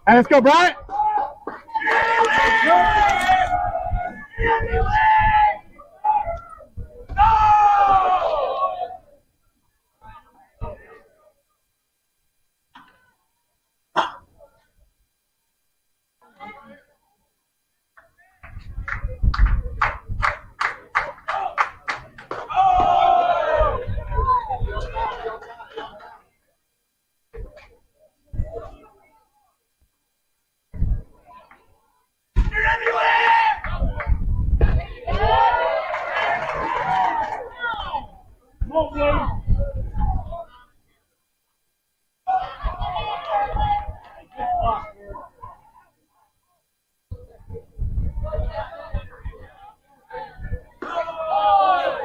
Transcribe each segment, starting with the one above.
Hey, let's go, Bryant.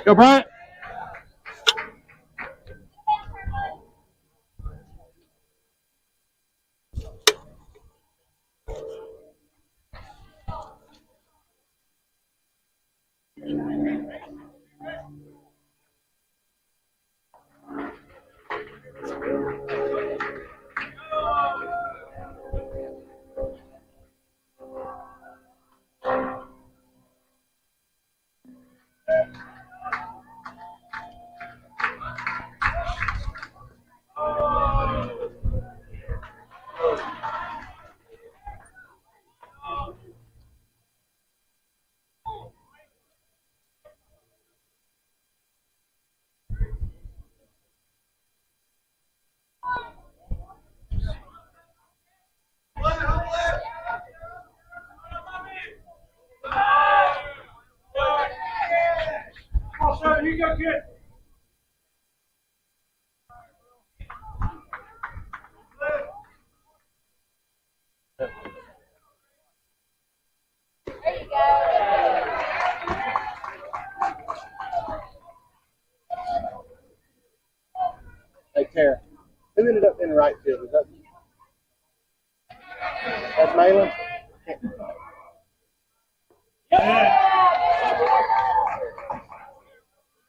Go, Bryant. You go, kid. There you go. Hey, Tara. Who ended up in the right field? Was that you? That's Malin?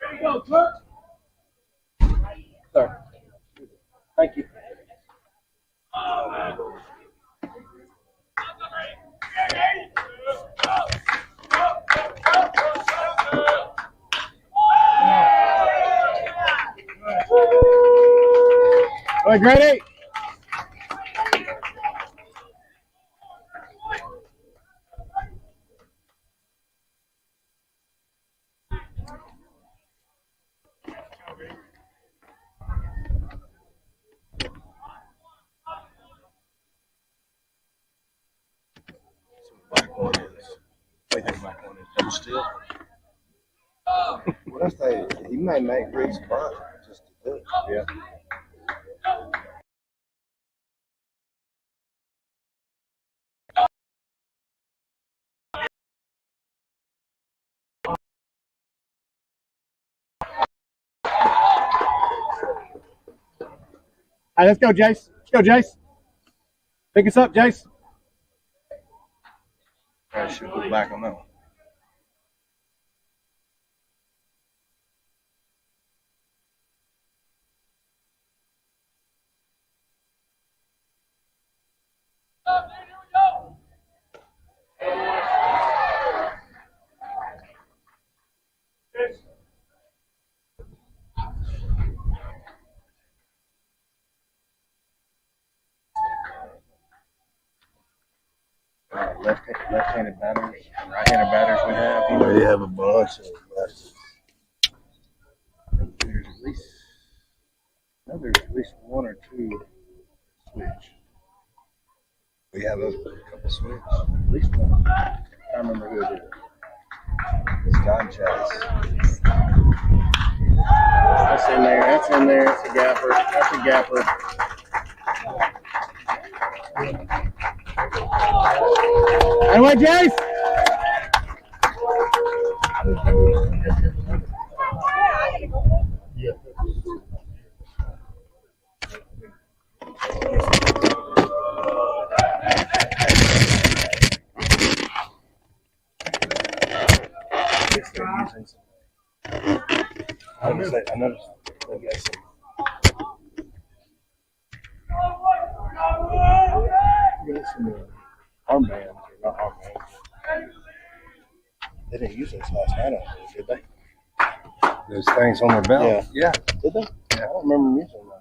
There you go, Kirk. Sir. Thank you. All right, grade 8. Black one is. What do you think black one is? Double still? Well, that's the, he may make Rick's spot just to do it. Yeah. All right, let's go, Jace. Let's go, Jace. Pick us up, Jace. I should go back on that one. Left-handed batters and right-handed batters we have. You know, We have a bunch of lefties. I think there's at least one or two switch. We have a couple switch. At least one. I can't remember who it is. It's John Chase. That's in there. That's in there. That's a gapper. That's a gapper. Anyway, Jace. Yeah. I noticed they got some. Armbands, or not armbands. They didn't use those last night, did they? Those things on their belt. Yeah. Did they? Yeah. I don't remember using that.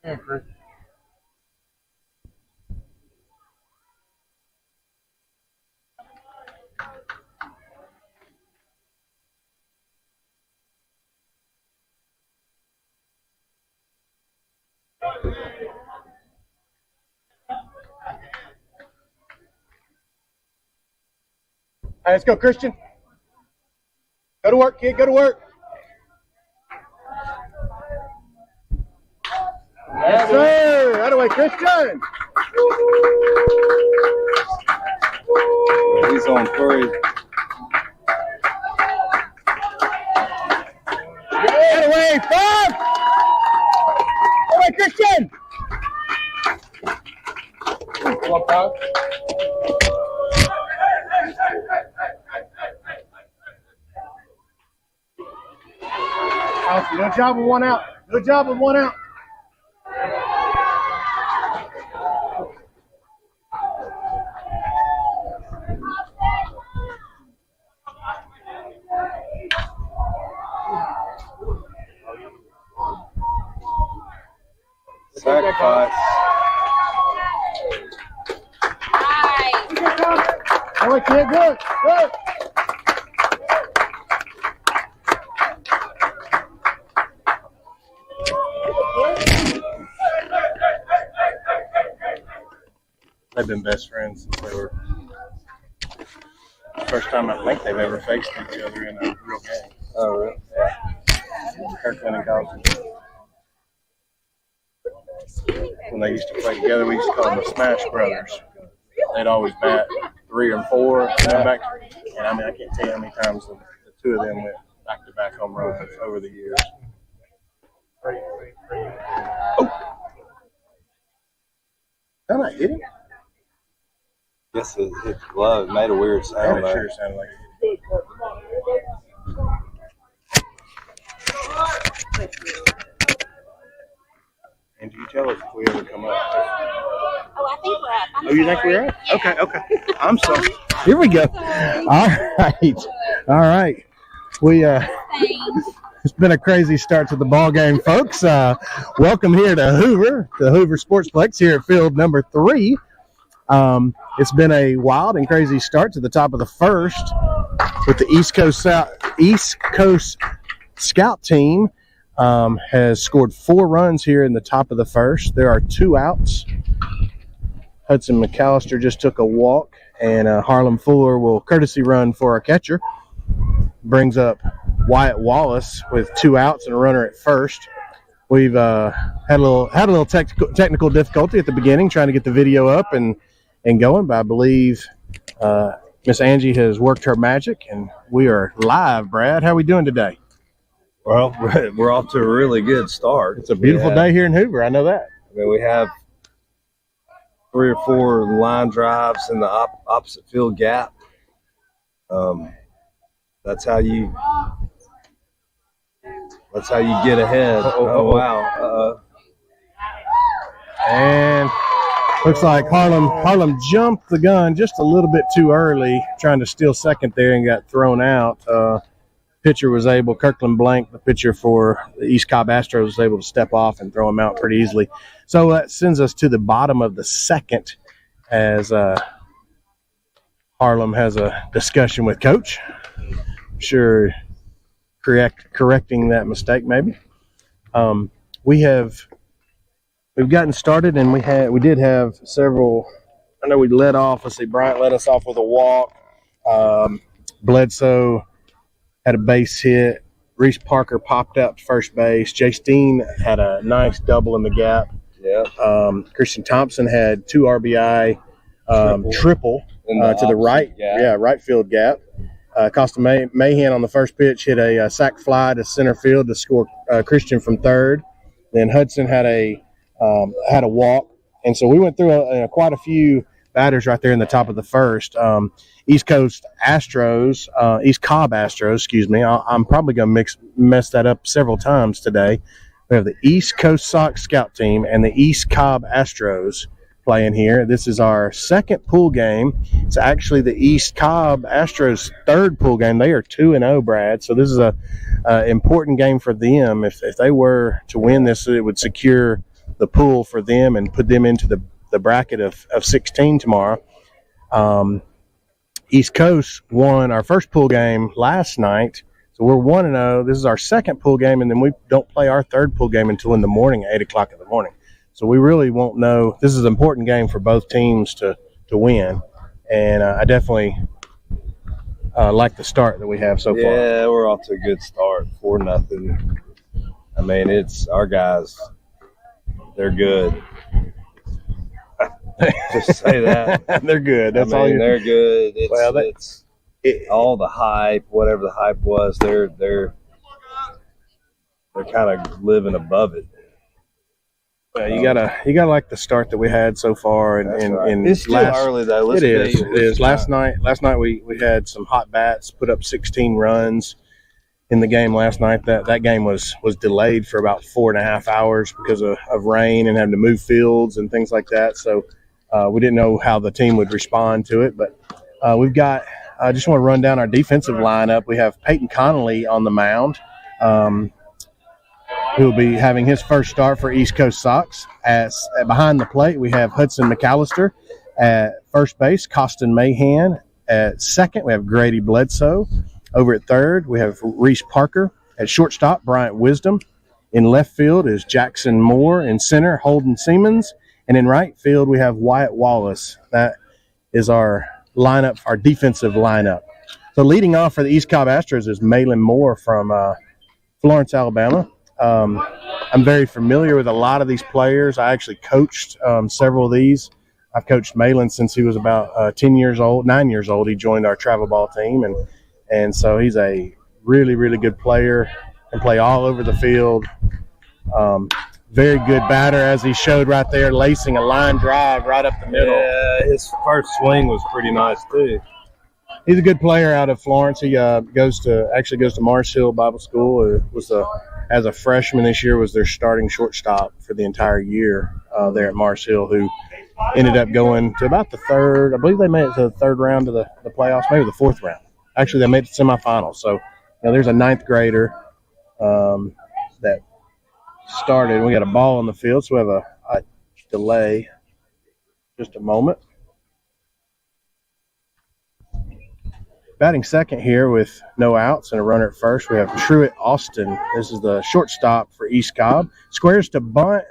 Yeah, Chris. All right, let's go, Christian. Go to work, kid. Go to work. Yes, sir. That way, Christian. He's on 3. That way, 5. That way, Christian. Come on, Cobb. Awesome. Good job with 1 out. Good job with 1 out. Sacrifice. All right, kid. Good. Good. They've been best friends since they were. First time I think they've ever faced each other in a real game. Oh, really? Yeah. Kirkland and Cobb. When they used to play together, we used to call them the Smash Brothers. They'd always bat 3 or 4, back. And I mean, I can't tell you how many times the 2 of them went back-to-back home runs over the years. Oh! Did I hit him? Guess it hit the glove. It made a weird sound. It sure sounded like it. And do you tell us if we ever come up? Oh, I think we're up. Oh, you think we're up? Yeah. Okay. I'm sorry. Here we go. All right. We it's been a crazy start to the ball game, folks. Welcome here to Hoover, the Hoover Sportsplex here at field number 3. It's been a wild and crazy start to the top of the first with the East Coast Scout team has scored 4 runs here in the top of the first. There are 2 outs. Hudson McAllister just took a walk, and Harlem Fuller will courtesy run for our catcher. Brings up Wyatt Wallace with 2 outs and a runner at first. We've had a little technical difficulty at the beginning trying to get the video up and going, but I believe Miss Angie has worked her magic, and we are live. Brad, how are we doing today? Well, we're off to a really good start. It's a beautiful day here in Hoover. I know that. I mean, we have 3 or 4 line drives in the opposite field gap. That's how you get ahead. Oh wow! And looks like Harlem jumped the gun just a little bit too early, trying to steal second there, and got thrown out. Pitcher was able, Kirkland Blank, the pitcher for the East Cobb Astros, was able to step off and throw him out pretty easily. So that sends us to the bottom of the second as Harlem has a discussion with Coach. Sure, correcting that mistake maybe. We've gotten started, and we did have several. I know we led off. Let's see, Bryant led us off with a walk. Bledsoe had a base hit. Reese Parker popped out to first base. Jay Steen had a nice double in the gap. Yeah. Christian Thompson had 2 RBI triple to the right. gap. Yeah, right field gap. Mahan on the first pitch hit a sac fly to center field to score Christian from third. Then Hudson had a walk, and so we went through quite a few batters right there in the top of the first. East Cobb Astros, excuse me. I'm probably going to mess that up several times today. We have the East Coast Sox scout team and the East Cobb Astros playing here. This is our second pool game. It's actually the East Cobb Astros' third pool game. They are 2-0, Brad. So this is a important game for them. If they were to win this, it would secure the pool for them and put them into the bracket of 16 tomorrow. East Coast won our first pool game last night. So we're 1-0. This is our second pool game, and then we don't play our third pool game until in the morning, 8 o'clock in the morning. So we really won't know. This is an important game for both teams to win, and I definitely like the start that we have so far. Yeah, we're off to a good start, 4-0. I mean, it's our guys. They're good. Just say that. They're good. That's all. They're good. It's all the hype, whatever the hype was. They're kind of living above it. You gotta like the start that we had so far, and it's still early though. It is. Last night we had some hot bats, put up 16 runs in the game last night. That game was delayed for about 4.5 hours because of rain and having to move fields and things like that. So we didn't know how the team would respond to it, but we've got. I just want to run down our defensive lineup. We have Peyton Connolly on the mound. Who will be having his first start for East Coast Sox. Behind the plate, we have Hudson McAllister at first base, Costin Mahan at second. We have Grady Bledsoe. Over at third, we have Reese Parker. At shortstop, Bryant Wisdom. In left field is Jackson Moore. In center, Holden Siemens. And in right field, we have Wyatt Wallace. That is our lineup, our defensive lineup. So leading off for the East Cobb Astros is Malin Moore from Florence, Alabama. I'm very familiar with a lot of these players. I actually coached several of these. I've coached Malin since he was about 9 years old. He joined our travel ball team, and so he's a really, really good player and play all over the field. Very good batter, as he showed right there, lacing a line drive right up the middle. Yeah, his first swing was pretty nice too. He's a good player out of Florence. He goes to Mars Hill Bible School. As a freshman this year, was their starting shortstop for the entire year there at Mars Hill, who ended up going to about the third. I believe they made it to the third round of the playoffs, maybe the fourth round. Actually, they made it to semifinals. So there's a ninth grader that started. We got a ball on the field, so we have a delay. Just a moment. Batting second here with no outs and a runner at first, we have Truett Austin. This is the shortstop for East Cobb. Squares to bunt,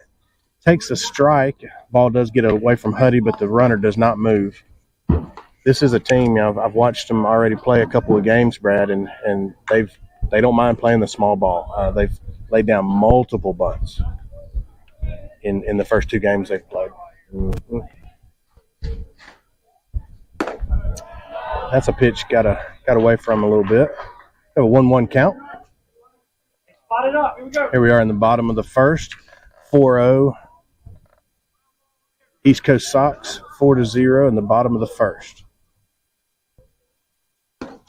takes a strike. Ball does get away from Huddy, but the runner does not move. This is a team, I've watched them already play a couple of games, Brad, and they don't mind playing the small ball. They've laid down multiple bunts in the first two games they've played. Mm-hmm. That's a pitch got away from a little bit. Have a 1-1 count. Here we are in the bottom of the first. 4-0. East Coast Sox 4-0 in the bottom of the first.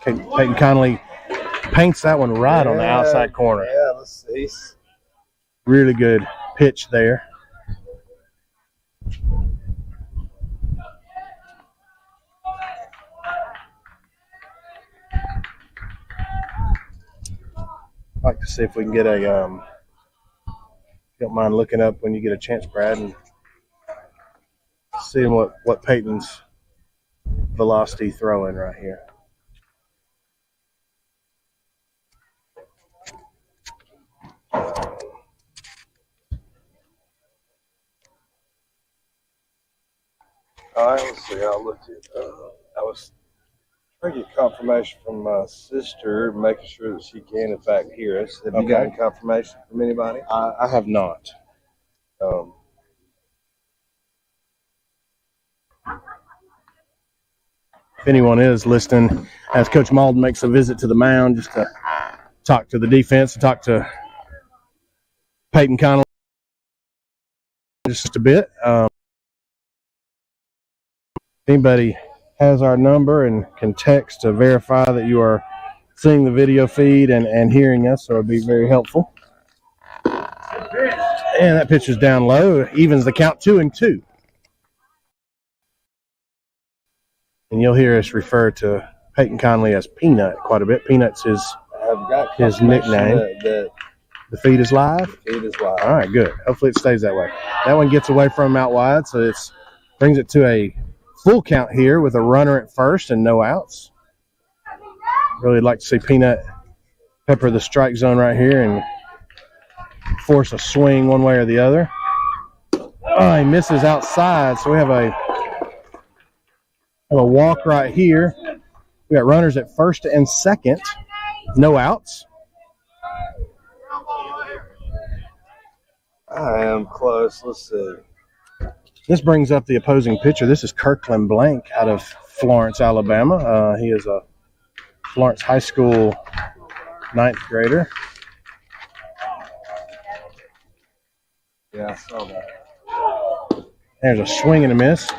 Peyton Connolly paints that one right on the outside corner. Yeah, let's see. Really good pitch there. I'd like to see if we can get a, if you don't mind looking up when you get a chance, Brad, and seeing what Peyton's velocity throwing right here. All right, let's see. I'll look at I was trying to get confirmation from my sister, making sure that she can, in fact, hear us. Have you gotten confirmation from anybody? I have not. if anyone is listening, as Coach Malden makes a visit to the mound just to talk to the defense and talk to Peyton Connolly just a bit. If anybody has our number and can text to verify that you are seeing the video feed and hearing us, so it would be very helpful. And that pitch is down low, evens the count 2-2. And you'll hear us refer to Peyton Conley as Peanut quite a bit. Peanut's his nickname. The feed is live? The feed is live. All right, good. Hopefully it stays that way. That one gets away from him out wide, so it brings it to a full count here with a runner at first and no outs. Really like to see Peanut pepper the strike zone right here and force a swing one way or the other. Oh, he misses outside, so we have a walk right here. We got runners at first and second, no outs. I am close. Let's see. This brings up the opposing pitcher. This is Kirkland Blank out of Florence, Alabama. He is a Florence High School 9th grader. Yeah, I saw that. There's a swing and a miss.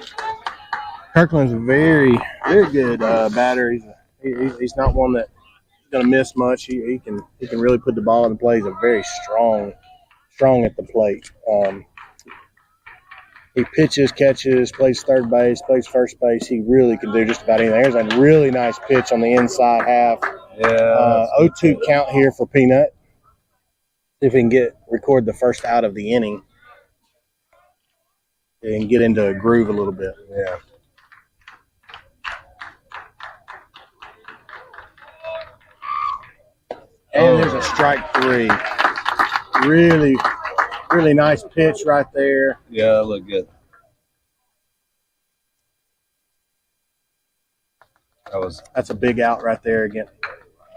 Kirkland's a very, very good batter. He's not one that's going to miss much. He can really put the ball in play. He's a very strong at the plate. He pitches, catches, plays third base, plays first base. He really can do just about anything. There's a really nice pitch on the inside half. Yeah. 0-2 count here for Peanut. See if he can record the first out of the inning and get into a groove a little bit. Yeah. And there's a strike 3. Really, really nice pitch right there. Yeah, that looked good. That's a big out right there again.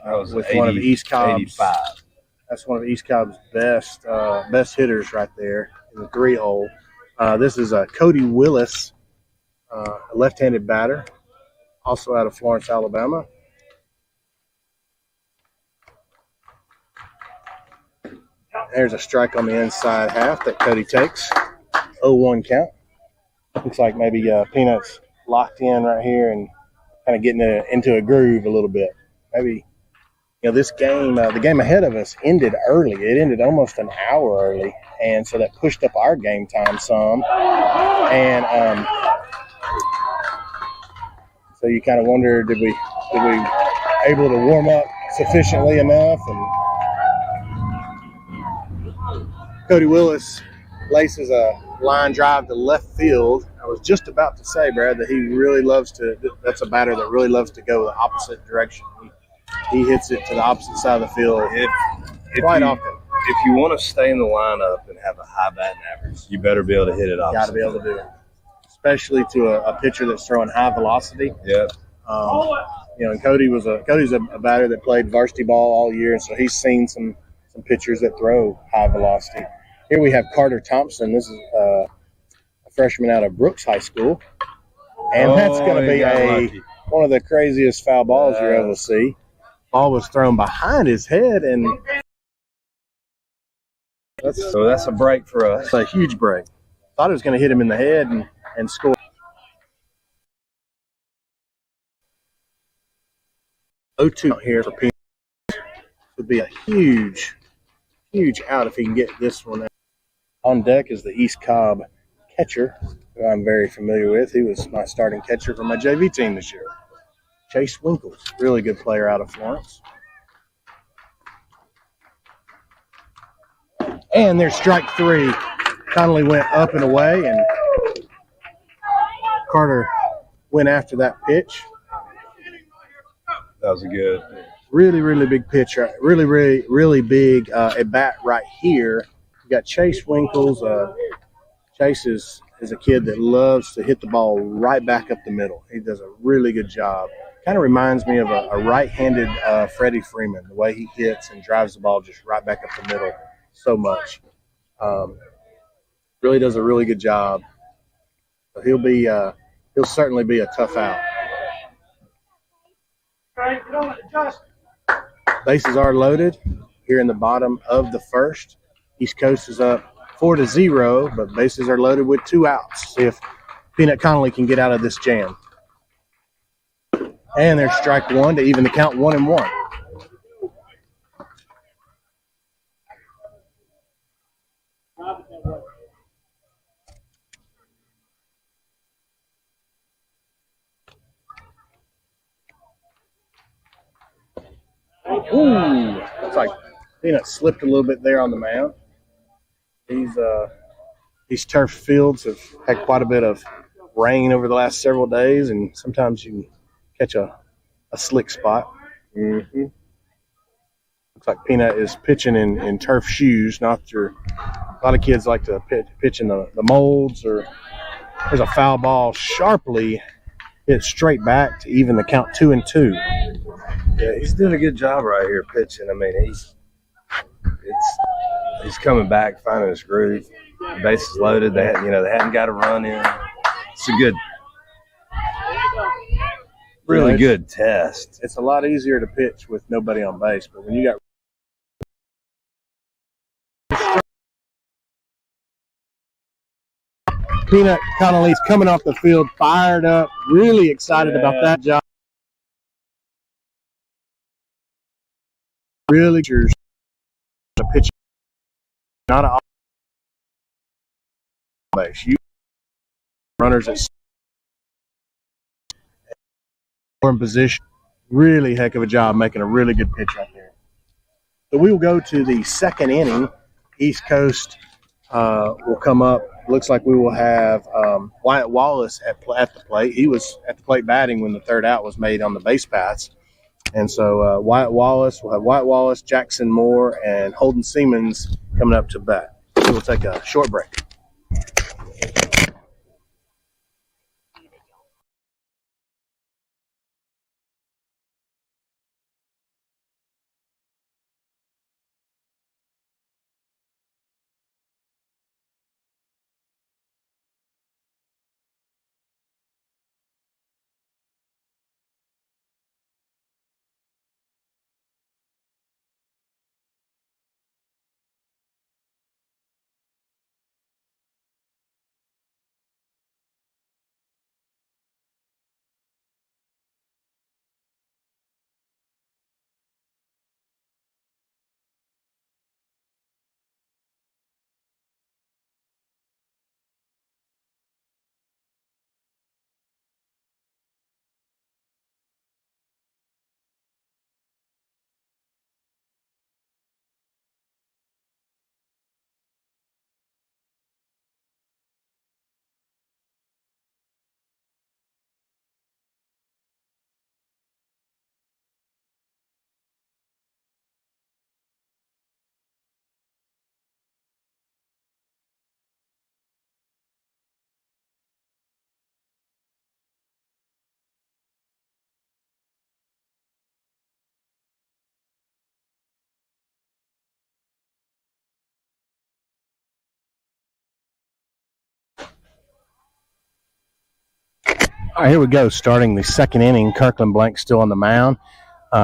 That was with one of East Cobb's 85. That's one of East Cobb's best hitters right there in the 3-hole. This is Cody Willis, a left-handed batter, also out of Florence, Alabama. There's a strike on the inside half that Cody takes. 0-1 count. Looks like maybe Peanut's locked in right here and kind of getting into a groove a little bit. Maybe, this game, the game ahead of us ended early. It ended almost an hour early, and so that pushed up our game time some. And so you kind of wonder, did we able to warm up sufficiently enough? And Cody Willis laces a line drive to left field. I was just about to say, Brad, that he really loves to. That's a batter that really loves to go the opposite direction. He hits it to the opposite side of the field quite often. If you want to stay in the lineup and have a high batting average, you better be able to hit it opposite. Got to be able to do it, especially to a pitcher that's throwing high velocity. Yeah. And Cody's a batter that played varsity ball all year, and so he's seen some pitchers that throw high velocity. Here we have Carter Thompson. This is a freshman out of Brooks High School, and that's going to be one of the craziest foul balls you're able to see. Ball was thrown behind his head, and that's a break for us. It's a huge break. Thought it was going to hit him in the head and score. O2 here for Peanut would be a huge out if he can get this one out. On deck is the East Cobb catcher, who I'm very familiar with. He was my starting catcher for my JV team this year. Chase Winkles, really good player out of Florence. And there's strike 3. Connolly went up and away, and Carter went after that pitch. That was a good. Really, really big pitch. Really big at bat right here. You got Chase Winkles. Chase is a kid that loves to hit the ball right back up the middle. He does a really good job. Kind of reminds me of a right-handed Freddie Freeman, the way he hits and drives the ball just right back up the middle so much. Really does a really good job. So he'll certainly be a tough out. Bases are loaded here in the bottom of the first. East Coast is up 4-0, but bases are loaded with 2 outs. See if Peanut Connolly can get out of this jam. And there's strike one to even the count 1-1. Ooh, looks like Peanut slipped a little bit there on the mound. These turf fields have had quite a bit of rain over the last several days, and sometimes you can catch a slick spot. Mm-hmm. Looks like Peanut is pitching in turf shoes. A lot of kids like to pitch in the molds, or there's a foul ball sharply hit straight back to even the count 2-2. Yeah, he's doing a good job right here pitching. I mean, he's coming back, finding his groove. The bases loaded. They hadn't got a run in. It's a good, really good test. It's a lot easier to pitch with nobody on base, but when you got Peanut Connolly's coming off the field, fired up, really excited about that job. Really, you're a pitch, not an base. You runners at in position. Really heck of a job making a really good pitch right there. So we will go to the second inning. East Coast will come up. Looks like we will have Wyatt Wallace at the plate. He was at the plate batting when the third out was made on the base paths. And so we'll have Wyatt Wallace, Jackson Moore, and Holden Siemens coming up to bat. So we'll take a short break. All right, here we go. Starting the second inning, Kirkland Blank still on the mound.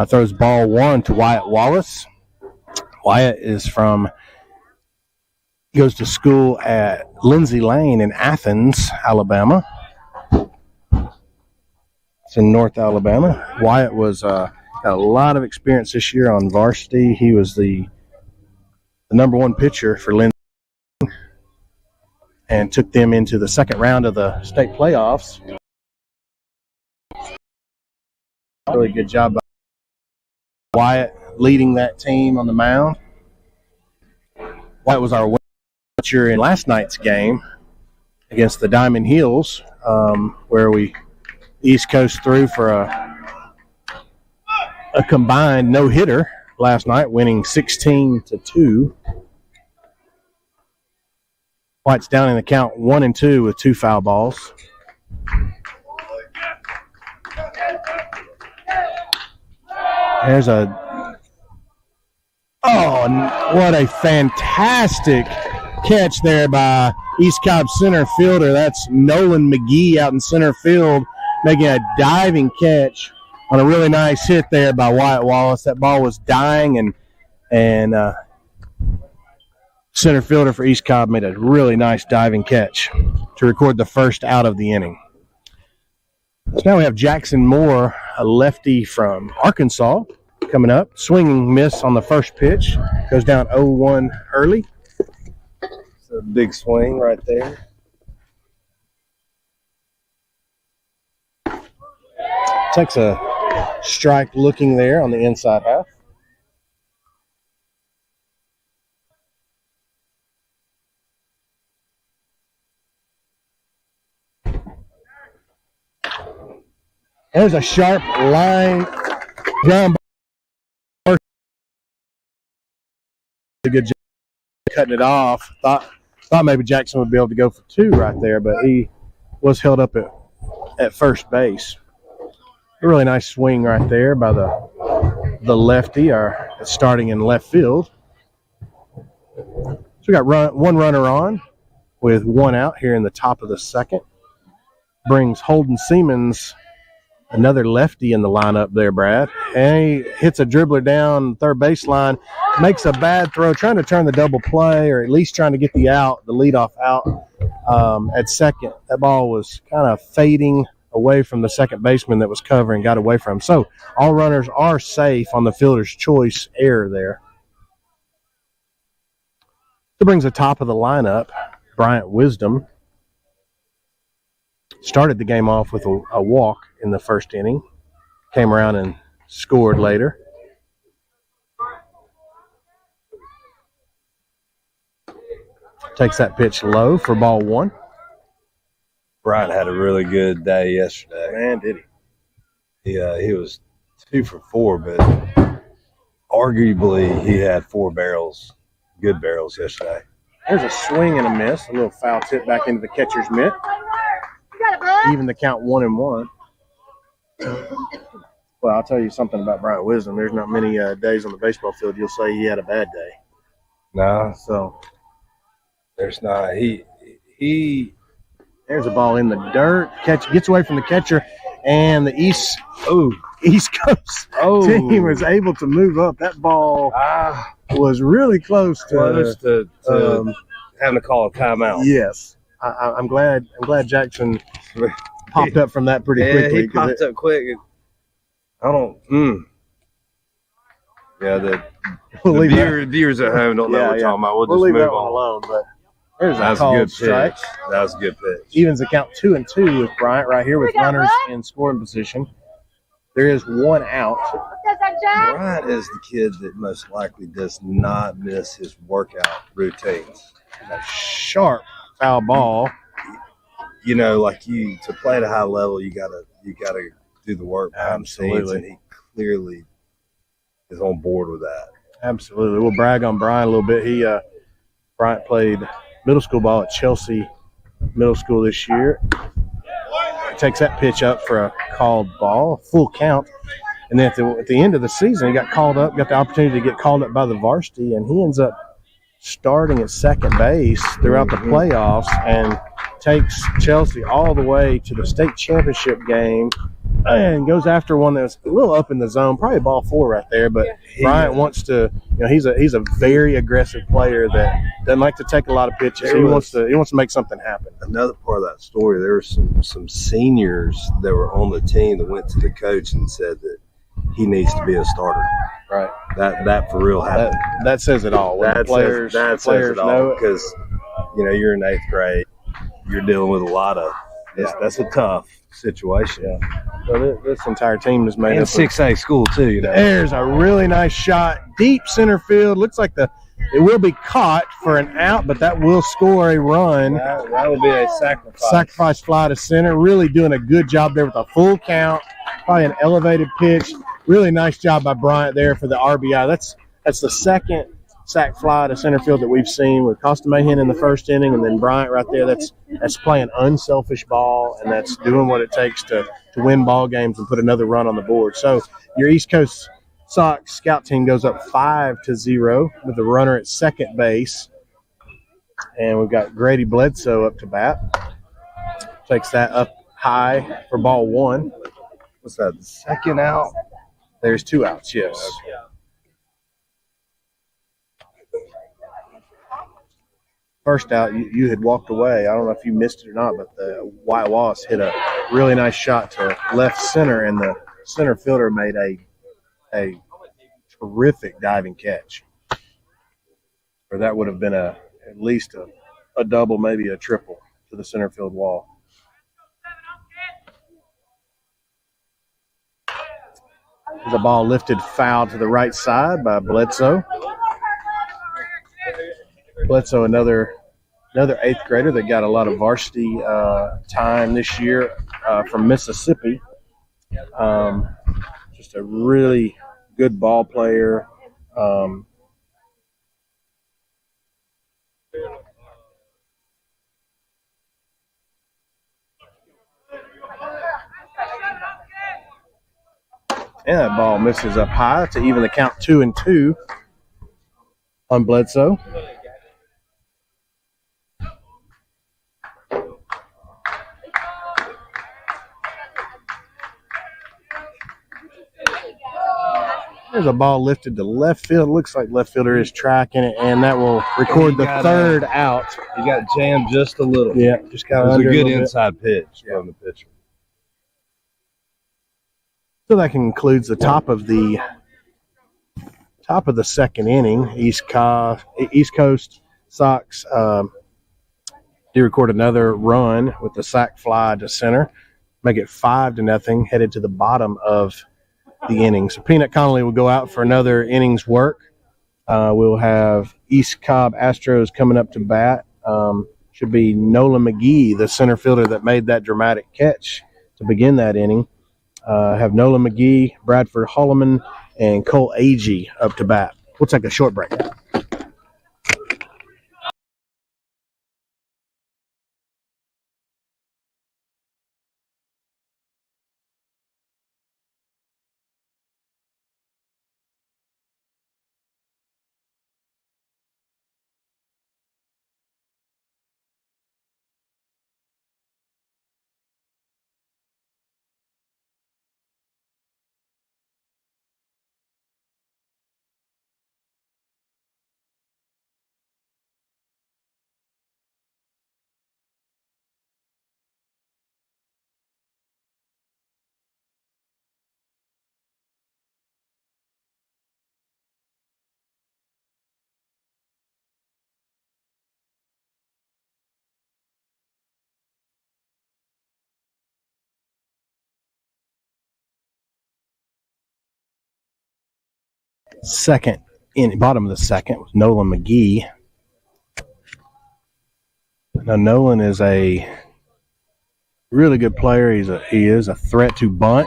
Throws ball one to Wyatt Wallace. Wyatt goes to school at Lindsay Lane in Athens, Alabama. It's in North Alabama. Wyatt got a lot of experience this year on varsity. He was the number one pitcher for Lindsay and took them into the second round of the state playoffs. Really good job by Wyatt leading that team on the mound. Wyatt was our winner in last night's game against the Diamond Hills, where East Coast threw for a combined no-hitter last night, winning 16-2. Wyatt's down in the count 1-2 with 2 foul balls. There's what a fantastic catch there by East Cobb center fielder. That's Nolan McGee out in center field making a diving catch on a really nice hit there by Wyatt Wallace. That ball was dying, and center fielder for East Cobb made a really nice diving catch to record the first out of the inning. So now we have Jackson Moore, a lefty from Arkansas, coming up. Swinging miss on the first pitch. Goes down 0-1 early. It's a big swing right there. Takes a strike looking there on the inside half. There's a sharp line ground ball. Good job cutting it off. Thought maybe Jackson would be able to go for two right there, but he was held up at first base. A really nice swing right there by the lefty, starting in left field. So we got one runner on with one out here in the top of the second. Brings Holden Siemens, another lefty, in the lineup there, Brad. And he hits a dribbler down third baseline, makes a bad throw, trying to turn the double play, or at least trying to get the leadoff out at second. That ball was kind of fading away from the second baseman that was covering, got away from him. So all runners are safe on the fielder's choice error there. So brings the top of the lineup, Bryant Wisdom. Started the game off with a walk in the first inning. Came around and scored later. Takes that pitch low for ball one. Bryant had a really good day yesterday. Man, did he? He was 2 for 4, but arguably he had 4 barrels, good barrels yesterday. There's a swing and a miss. A little foul tip back into the catcher's mitt. Even the count 1-1. Well, I'll tell you something about Bryant Wisdom. There's not many days on the baseball field you'll say he had a bad day. No, So there's not. there's a ball in the dirt. Catch gets away from the catcher, and the East Coast team was able to move up. That ball was really close to having to call a timeout. Yes, I'm glad Jackson popped up from that pretty quickly. He popped up quick. Yeah, the viewers at home don't know what we're talking about. We'll just leave move that one on. alone. But there's That was a good pitch. That was a good pitch. Evens the count 2-2 with Bryant right here with runners in scoring position. There is one out. Bryant is the kid that most likely does not miss his workout routines. A sharp foul ball. You know, like to play at a high level, you gotta do the work behind the scenes, Absolutely. and he clearly is on board with that. Absolutely. We'll brag on Bryant a little bit. Bryant played middle school ball at Chelsea Middle School this year. Takes that pitch up for a called ball, full count. And then at the end of the season, he got called up, got the opportunity to get called up by the varsity, and he ends up starting at second base throughout the playoffs and takes Chelsea all the way to the state championship game and goes after one that's a little up in the zone, probably ball 4 right there. But Bryant wants to, he's a very aggressive player that doesn't like to take a lot of pitches. He wants to make something happen. Another part of that story, there were some seniors that were on the team that went to the coach and said that he needs to be a starter. Right. That for real happened. That says it all. When players says it all know it. because you're in 8th grade, you're dealing with a lot of that's a tough situation. Yeah. So this entire team is made And up 6A school too. There's a really nice shot, deep center field. Looks like it will be caught for an out, but that will score a run. That will be a sacrifice. Sacrifice fly to center. Really doing a good job there with a full count. Probably an elevated pitch. Really nice job by Bryant there for the RBI. That's the second sac fly to center field that we've seen with Costa Mahan in the first inning, and then Bryant right there. That's playing unselfish ball, and that's doing what it takes to win ball games and put another run on the board. So your East Coast Sox scout team goes up 5-0 with the runner at second base, and we've got Grady Bledsoe up to bat. Takes that up high for ball 1. what's that? The second out? There's 2 outs, yes. Okay. First out, you had walked away. I don't know if you missed it or not, but the White Wasp hit a really nice shot to left center, and the center fielder made a terrific diving catch. Or that would have been at least a double, maybe a triple to the center field wall. There's a ball lifted foul to the right side by Bledsoe. Bledsoe, another 8th grader that got a lot of varsity time this year from Mississippi. Just a really good ball player. And that ball misses up high to even the count 2-2 on Bledsoe. There's a ball lifted to left field. Looks like left fielder is tracking it, and that will record the 3rd out. He got jammed just a little. Yeah, just kind of It was under a good little inside pitch from the pitcher. So that concludes the top of the 2nd inning. East Coast Sox do record another run with the sac fly to center, make it 5-0, headed to the bottom of the inning. So Peanut Connolly will go out for another inning's work. We'll have East Cobb Astros coming up to bat. Should be Nola McGee, the center fielder that made that dramatic catch to begin that inning. Have Nola McGee, Bradford Holloman, and Cole Agee up to bat. We'll take a short break. Bottom of the second with Nolan McGee. Now Nolan is a really good player. He is a threat to bunt,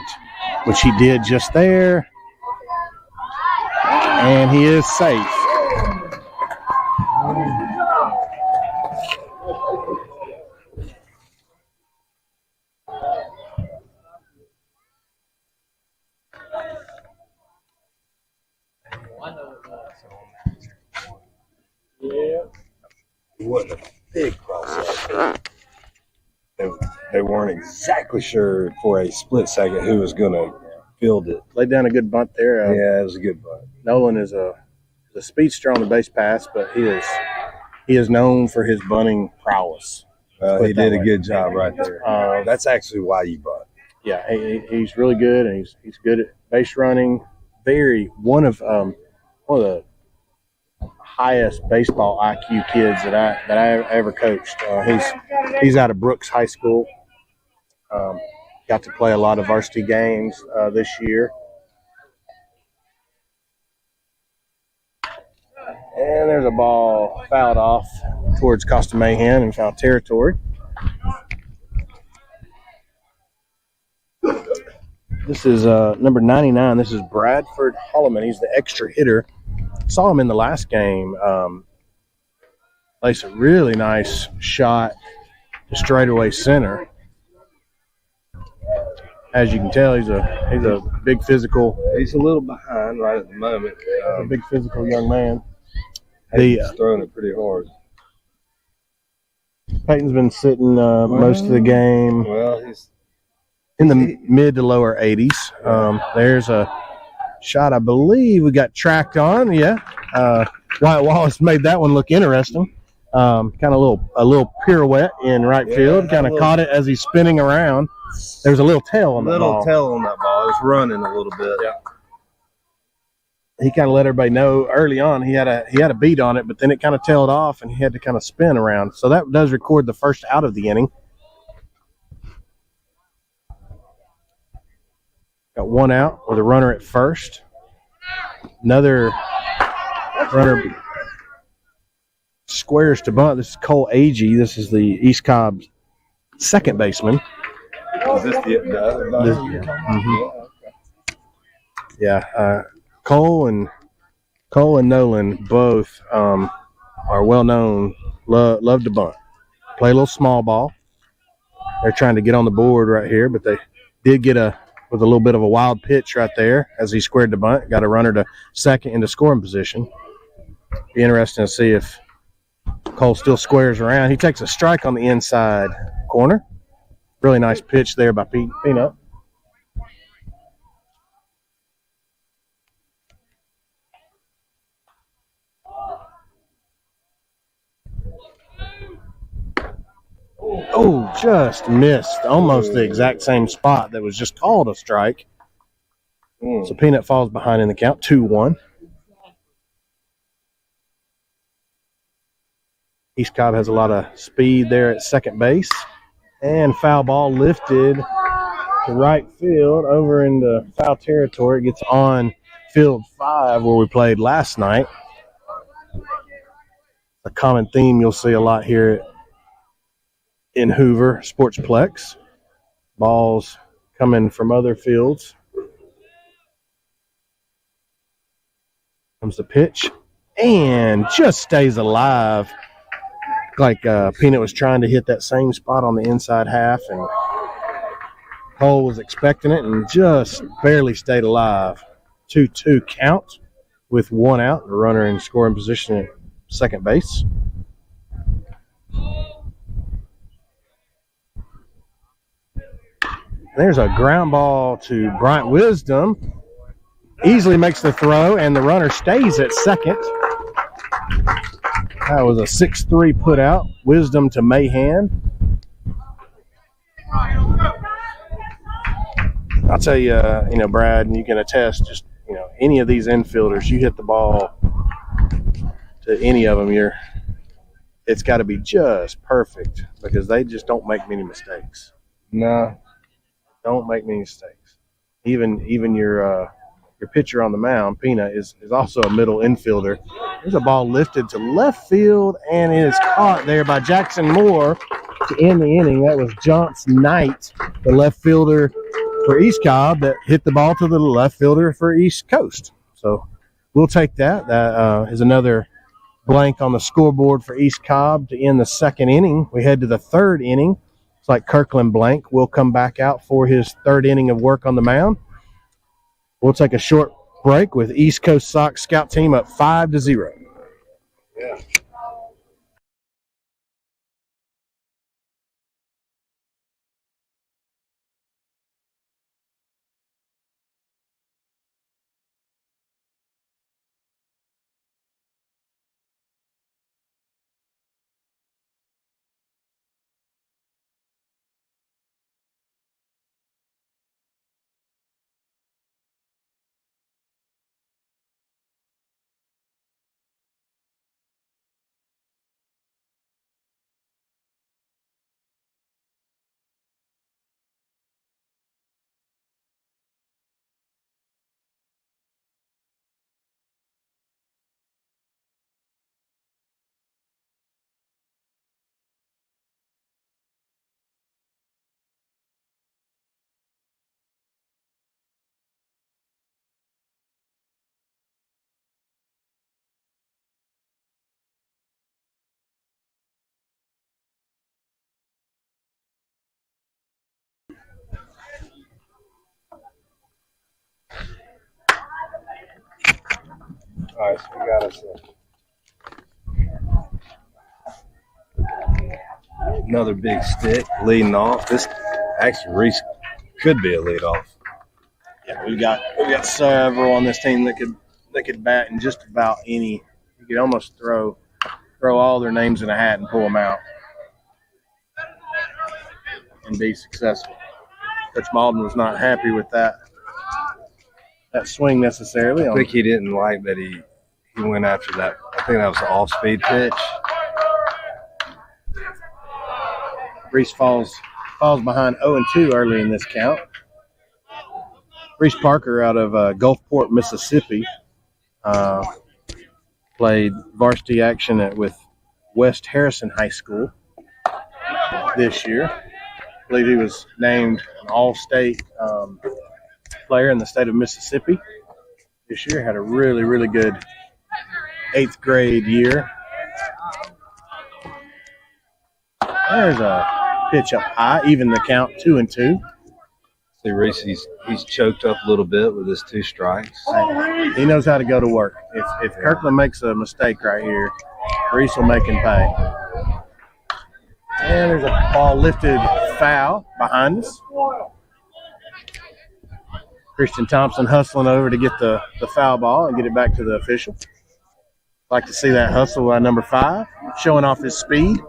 which he did just there, and he is safe. Yeah. It wasn't a big crossover. They weren't exactly sure for a split second who was going to field it. Laid down a good bunt there. Yeah, it was a good bunt. Nolan is a speedster on the base pass, but he is known for his bunting prowess. He did a good job right there. That's actually why you bunt. Yeah, he's really good, and he's good at base running. One of the highest baseball IQ kids that I ever coached. He's out of Brooks High School. Got to play a lot of varsity games this year. And there's a ball fouled off towards Costa Mahan in foul territory. This is number 99. This is Bradford Holloman. He's the extra hitter. Saw him in the last game. Placed a really nice shot to straightaway center. As you can tell, he's a big physical. He's a little behind right at the moment. A big physical young man. He's throwing it pretty hard. Peyton's been sitting most of the game. Well, in the mid to lower 80s. There's a shot I believe we got tracked on. Yeah. Wyatt Wallace made that one look interesting. Kind of a little pirouette in right field. Kind of caught it as he's spinning around. There's a little tail on that ball. Little tail on that ball. It was running a little bit. Yeah. He kind of let everybody know early on he had a beat on it, but then it kind of tailed off and he had to kind of spin around. So that does record the first out of the inning. Got one out with a runner at first. Another runner squares to bunt. This is Cole Agee. This is the East Cobb second baseman. Is this the other ball? Yeah. Cole and Nolan both are well known. Love to bunt. Play a little small ball. They're trying to get on the board right here, but they did get with a little bit of a wild pitch right there as he squared the bunt. Got a runner to second into scoring position. Be interesting to see if Cole still squares around. He takes a strike on the inside corner. Really nice pitch there by Peanut. Oh, just missed. Almost the exact same spot that was just called a strike. So Peanut falls behind in the count, 2-1. East Cobb has a lot of speed there at second base. And foul ball lifted to right field over into foul territory. It gets on field 5 where we played last night. A common theme you'll see a lot here in Hoover Sportsplex. Balls coming from other fields. Comes the pitch and just stays alive. Like Peanut was trying to hit that same spot on the inside half, and Cole was expecting it and just barely stayed alive. 2-2 count with one out. The runner in scoring position at second base. There's a ground ball to Bryant Wisdom. Easily makes the throw, and the runner stays at second. That was a 6-3 put out. Wisdom to Mahan. I'll tell you, Brad, and you can attest, just, any of these infielders, you hit the ball to any of them, it's got to be just perfect because they just don't make many mistakes. No. Don't make many mistakes. Even your pitcher on the mound, Peanut, is also a middle infielder. There's a ball lifted to left field, and it is caught there by Jackson Moore to end the inning. That was Johnson Knight, the left fielder for East Cobb, that hit the ball to the left fielder for East Coast. So we'll take that. That is another blank on the scoreboard for East Cobb to end the second inning. We head to the third inning. It's like Kirkland Blank will come back out for his third inning of work on the mound. We'll take a short break with East Coast Sox scout team up 5-0. Yeah. All right, so we got us another big stick leading off. This actually Reese could be a leadoff. Yeah, we've got several on this team that could bat in just about any. You could almost throw all their names in a hat and pull them out and be successful. Coach Malden was not happy with that swing necessarily. I think he didn't like that he went after that. I think that was an off-speed pitch. Reese falls behind 0-2 early in this count. Reese Parker out of Gulfport, Mississippi, played varsity action with West Harrison High School this year. I believe he was named an all-state player in the state of Mississippi this year. Had a really, really good 8th grade year. There's a pitch up high, even the count 2-2. See, Reese, he's choked up a little bit with his 2 strikes. He knows how to go to work. If Kirkland makes a mistake right here, Reese will make him pay. And there's a ball lifted foul behind us. Christian Thompson hustling over to get the foul ball and get it back to the official. Like to see that hustle by number 5, showing off his speed.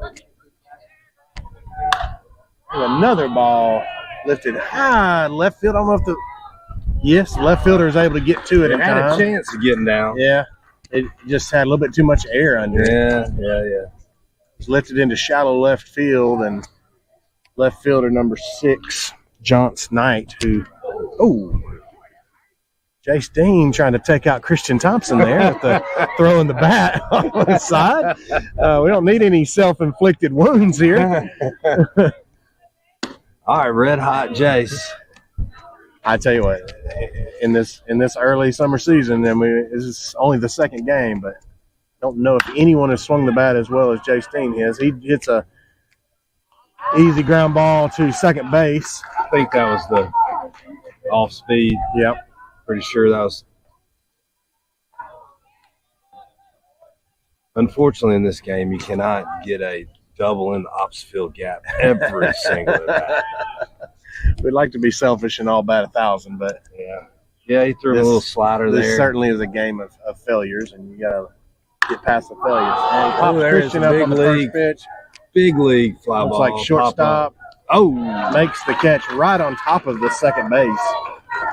And another ball lifted high in left field. I don't know if the left fielder is able to get to it. It had a chance of getting down. Yeah, it just had a little bit too much air under it. Yeah. It's lifted into shallow left field, and left fielder number 6, Johnce Knight, Jace Dean trying to take out Christian Thompson there with throwing the bat on the side. We don't need any self-inflicted wounds here. All right, red hot Jace. I tell you what, in this early summer season, I mean, this is only the 2nd game, but don't know if anyone has swung the bat as well as Jace Dean has. He hits a easy ground ball to second base. I think that was the off speed. Yep. Pretty sure that was. Unfortunately, in this game, you cannot get a double in the opposite field gap every single at bat. We'd like to be selfish and all bat 1,000, but yeah, he threw a little slider there. This certainly is a game of failures, and you got to get past the failures. And Oh, there is a Christian up on the first league. pitch. Big league fly Looks ball. like shortstop. Oh, Makes the catch right on top of the second base.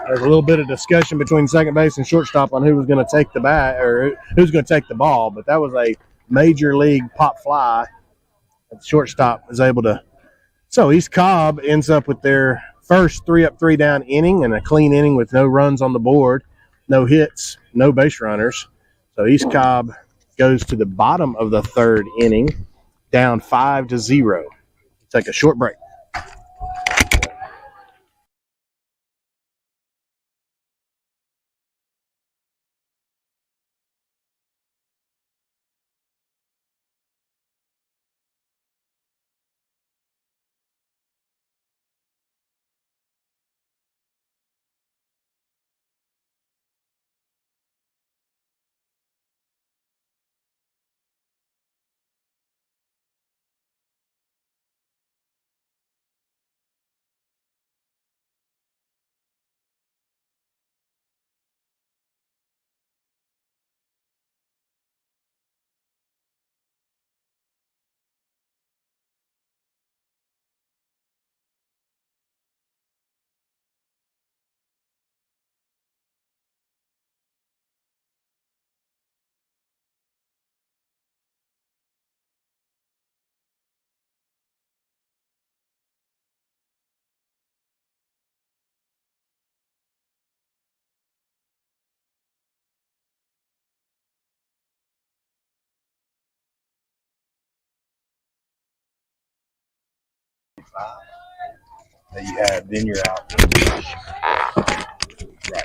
There's a little bit of discussion between second base and shortstop on who was going to take the bat or who's going to take the ball, but that was a major league pop fly. The shortstop is able to. So East Cobb ends up with their first 3-up, 3-down inning and a clean inning with no runs on the board, no hits, no base runners. So East Cobb goes to the bottom of the 3rd inning, down 5-0. Take a short break. That you had, then you're out. Right.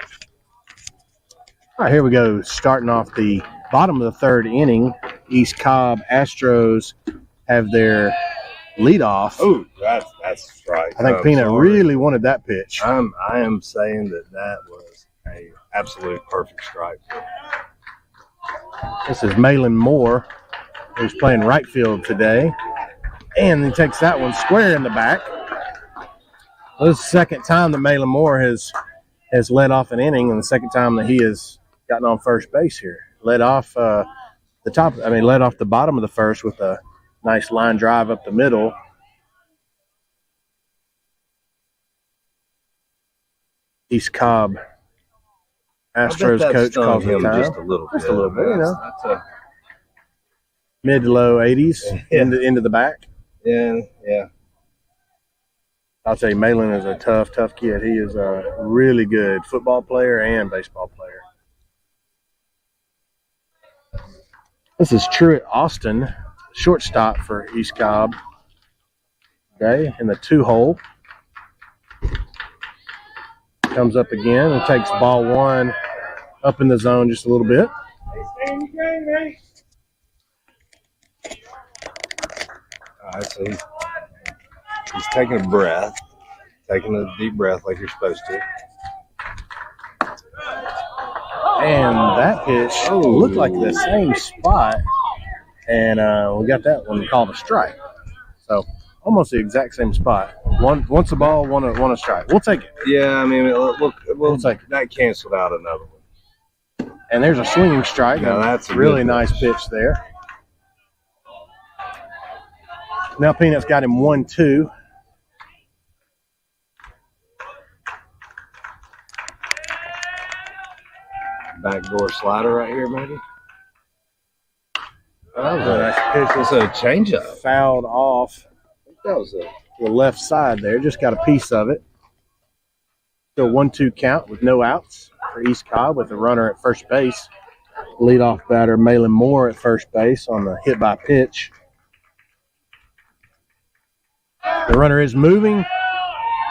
All right, here we go. Starting off the bottom of the 3rd inning, East Cobb Astros have their leadoff. Oh, that's right. I think Peanut really wanted that pitch. I am saying that was a absolute perfect strike. This is Malin Moore, who's playing right field today. And he takes that one square in the back. Well, this is the second time that Malin Moore has led off an inning, and the second time that he has gotten on first base here. Led off led off the bottom of the first with a nice line drive up the middle. East Cobb Astros coach calls it time. Just a little bit. Just a little bit, you know. That's a, Mid to low 80s into the back. yeah. I'll tell you, Malin is a tough kid. He is a really good football player and baseball player. This is Truett Austin, shortstop for East Cobb today in the 2-hole. Comes up again and takes ball one up in the zone just a little bit. All right, so he's taking a breath, taking a deep breath like you're supposed to. And that pitch looked like the same spot, and we got that one called a strike. So almost the exact same spot. Once a ball, one a strike. We'll take it. Yeah, I mean, we'll take it. That canceled out another one. And there's a swinging strike. Now that's a really good nice pitch there. Now Peanut's got him 1-2. Backdoor slider right here, maybe. That was a nice pitch. It's a changeup. Fouled off That was a to the left side there. Just got a piece of it. Still 1-2 count with no outs for East Cobb with a runner at first base. Leadoff batter Malin Moore at first base on the hit by pitch. The runner is moving.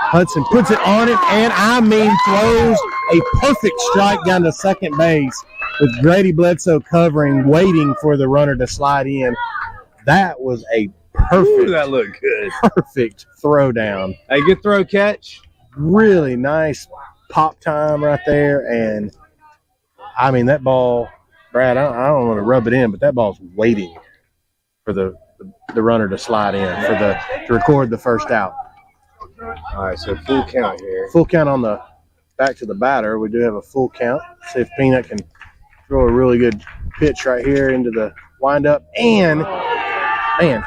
Hudson puts it on it, and throws a perfect strike down to second base with Grady Bledsoe covering, waiting for the runner to slide in. That was a perfect, that looked good. Perfect throw down. Hey, good throw catch. Really nice pop time right there, and I mean that ball, Brad. I don't want to rub it in, but that ball's waiting for the runner to slide in to record the first out. All right, so full count here. Full count on the back to the batter. We do have a full count. See if Peanut can throw a really good pitch right here into the windup. And, man,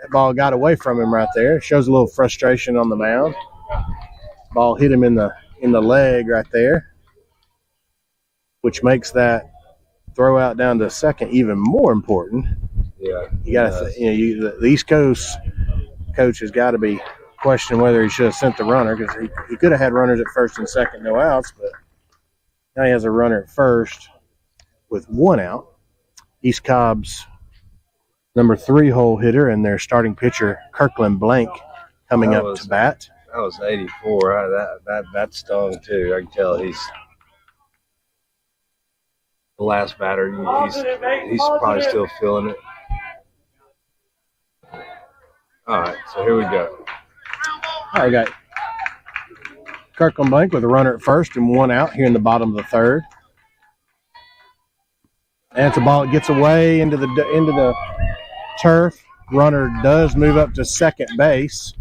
that ball got away from him right there. Shows a little frustration on the mound. Ball hit him in the leg right there, which makes that throw out down to second even more important. Yeah. You got to, the East Coast coach has got to be questioning whether he should have sent the runner, because he could have had runners at first and second, no outs, but now he has a runner at first with one out. East Cobb's number 3-hole hitter and their starting pitcher, Kirkland Blank, coming up to bat. That was 84. That stung too. I can tell he's the last batter. He's probably still feeling it. All right, so here we go. All right, we got Kirkland Blank with a runner at first and one out here in the bottom of the third. And it's a ball that gets away into the turf. Runner does move up to second base.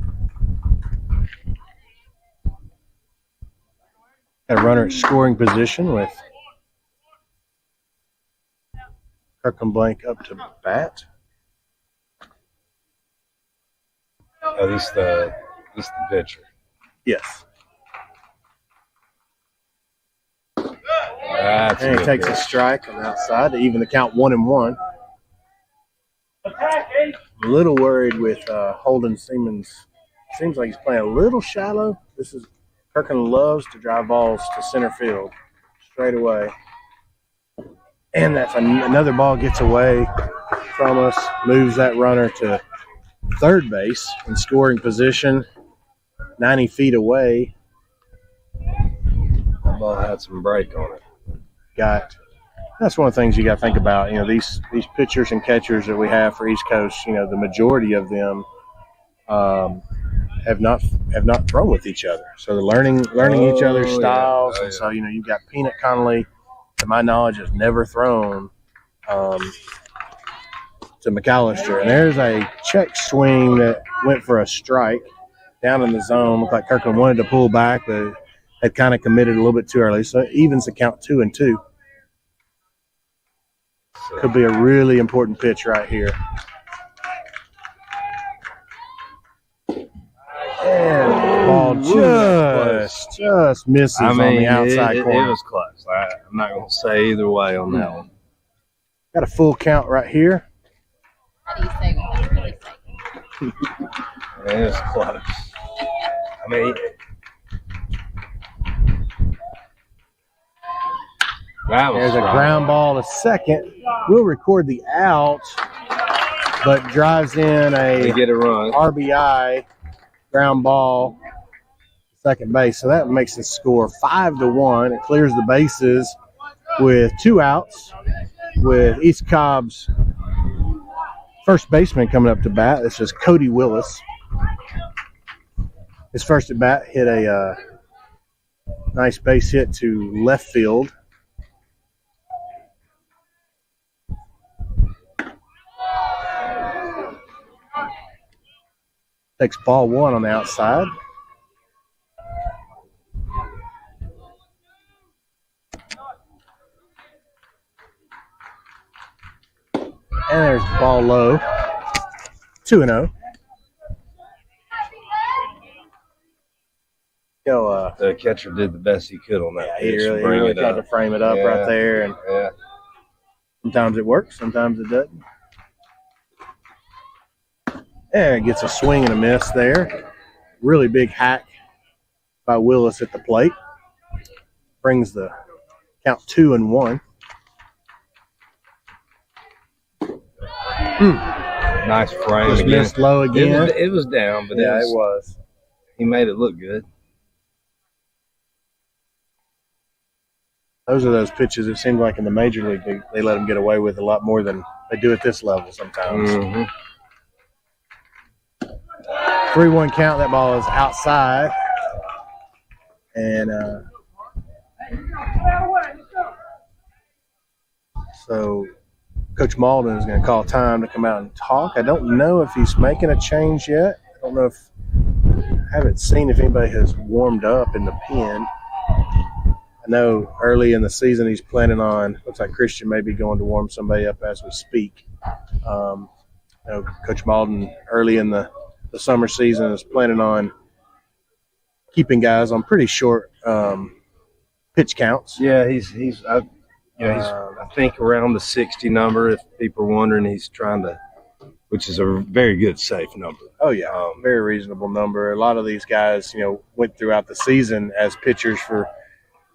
Got a runner at scoring position with Kirkland Blank up to bat. Oh, this the pitcher. Yes. And he takes a strike on the outside to even the count 1-1. A little worried with Holden Siemens. Seems like he's playing a little shallow. Kirkland loves to drive balls to center field straight away. And that's another ball gets away from us, moves that runner to third base in scoring position, 90 feet away. That ball had some break on it. That's one of the things you got to think about. These pitchers and catchers that we have for East Coast. The majority of them have not thrown with each other, so they're learning each other's styles. Yeah. And so you've got Peanut Connolly, to my knowledge, has never thrown to McAllister, and there's a check swing that went for a strike. down in the zone. Looked like Kirkland wanted to pull back, but had kind of committed a little bit too early. So it evens the count 2-2. Could be a really important pitch right here. And ball just misses on the outside corner. It was close. I'm not going to say either way on that one. Got a full count right here. How do you say what? Really say? It was close. I mean, there's a ground ball to second. We'll record the out, but drives in a get a run. RBI ground ball second base. So that makes the score 5-1. It clears the bases with 2 outs, with East Cobb's first baseman coming up to bat. This is Cody Willis. His first at bat hit a nice base hit to left field. Takes ball 1 on the outside. And there's ball low. 2-0. The catcher did the best he could on that. Yeah, he really tried to frame it up right there. And sometimes it works, sometimes it doesn't. And it gets a swing and a miss there. Really big hack by Willis at the plate. Brings the count 2-1. Nice frame. Just again. Missed low again. It was down, but yeah, it was. He made it look good. Those are those pitches it seems like in the major league they let them get away with a lot more than they do at this level sometimes. 3-1 count. That ball is outside. And so Coach Malden is going to call time to come out and talk. I don't know if he's making a change yet. I don't know if – I haven't seen if anybody has warmed up in the pen. I know early in the season he's planning on – looks like Christian may be going to warm somebody up as we speak. Coach Malden early in the summer season is planning on keeping guys on pretty short pitch counts. Yeah, I think around the 60 number. If people are wondering, he's trying to, which is a very good safe number. Oh yeah, very reasonable number. A lot of these guys, went throughout the season as pitchers for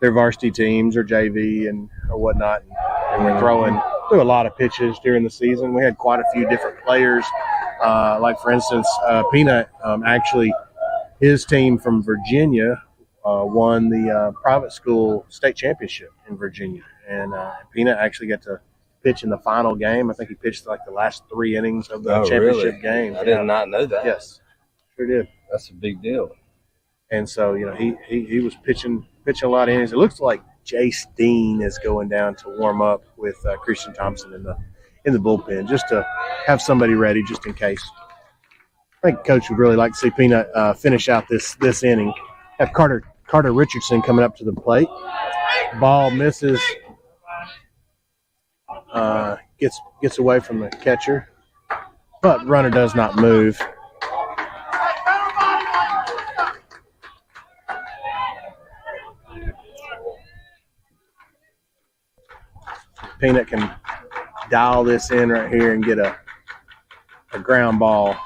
their varsity teams or JV or whatnot, and we're throwing through a lot of pitches during the season. We had quite a few different players. Like for instance, Peanut actually, his team from Virginia won the private school state championship in Virginia. And Peanut actually got to pitch in the final game. I think he pitched like the last 3 innings of the championship game. I did not know that. Yes, sure did. That's a big deal. And so, he was pitching a lot of innings. It looks like Jay Steen is going down to warm up with Christian Thompson in the bullpen, just to have somebody ready just in case. I think Coach would really like to see Peanut finish out this inning. Have Carter Richardson coming up to the plate. Ball misses. Gets away from the catcher, but runner does not move. Peanut can dial this in right here and get a ground ball.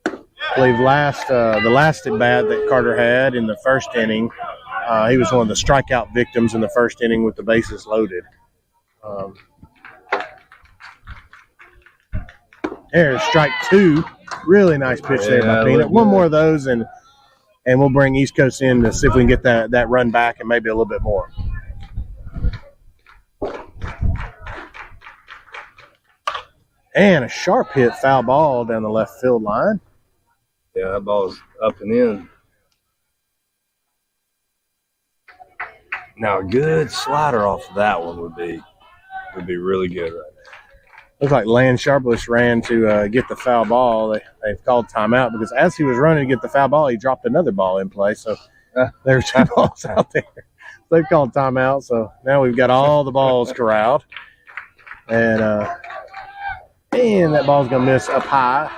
I believe the last at bat that Carter had in the first inning, he was one of the strikeout victims in the first inning with the bases loaded. There's strike 2. Really nice pitch there by Peanut. One more of those, and we'll bring East Coast in to see if we can get that run back and maybe a little bit more. And a sharp hit foul ball down the left field line. Yeah, that ball's up and in. Now a good slider off of that one would be really good right now. Looks like Land Sharpless ran to get the foul ball. They've called timeout because as he was running to get the foul ball, he dropped another ball in play. So there's 2 balls out there. They've called timeout. So now we've got all the balls corralled. And that ball's going to miss up high.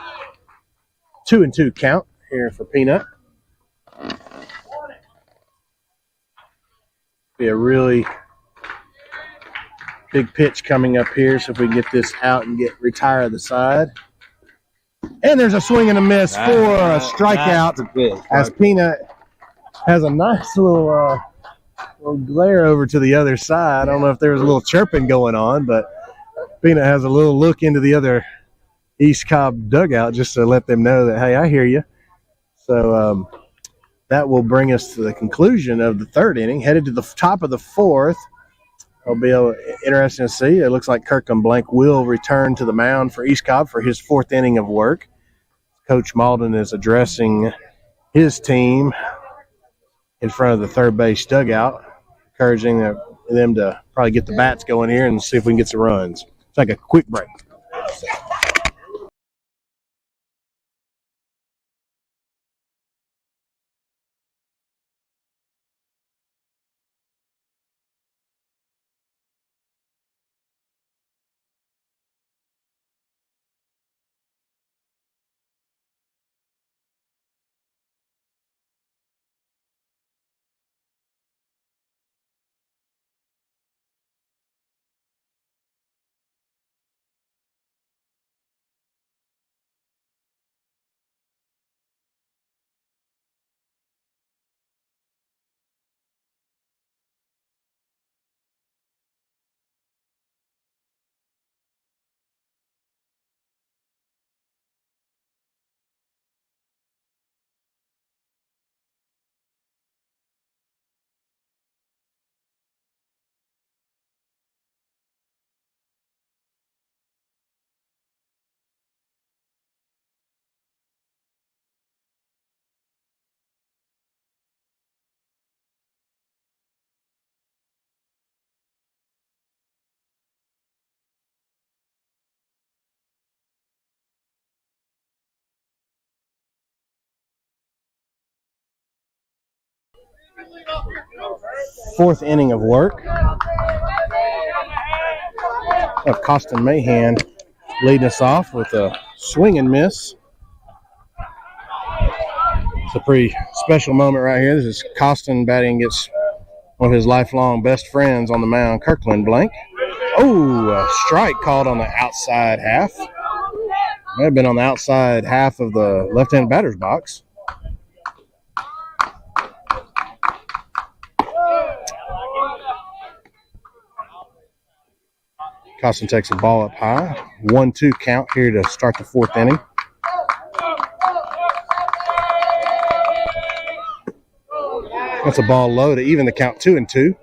2-2 count here for Peanut. Be a really big pitch coming up here, so if we can get this out and retire the side. And there's a swing and a miss for a strikeout as Peanut has a nice little glare over to the other side. I don't know if there was a little chirping going on, but Peanut has a little look into the other East Cobb dugout just to let them know that, hey, I hear you. So that will bring us to the conclusion of the 3rd inning, headed to the top of the 4th. It'll be interesting to see. It looks like Kirkland Blank will return to the mound for East Cobb for his 4th inning of work. Coach Malden is addressing his team in front of the third base dugout, encouraging them to probably get the bats going here and see if we can get some runs. Take a quick break. Fourth inning of work of Costin Mahan leading us off with a swing and miss. It's a pretty special moment right here. This is Costin batting against one of his lifelong best friends on the mound, Kirkland Blank. Oh, a strike called on the outside half. May have been on the outside half of the left-hand batter's box. Costin takes the ball up high. 1-2 count here to start the fourth inning. That's a ball low to even the count 2-2.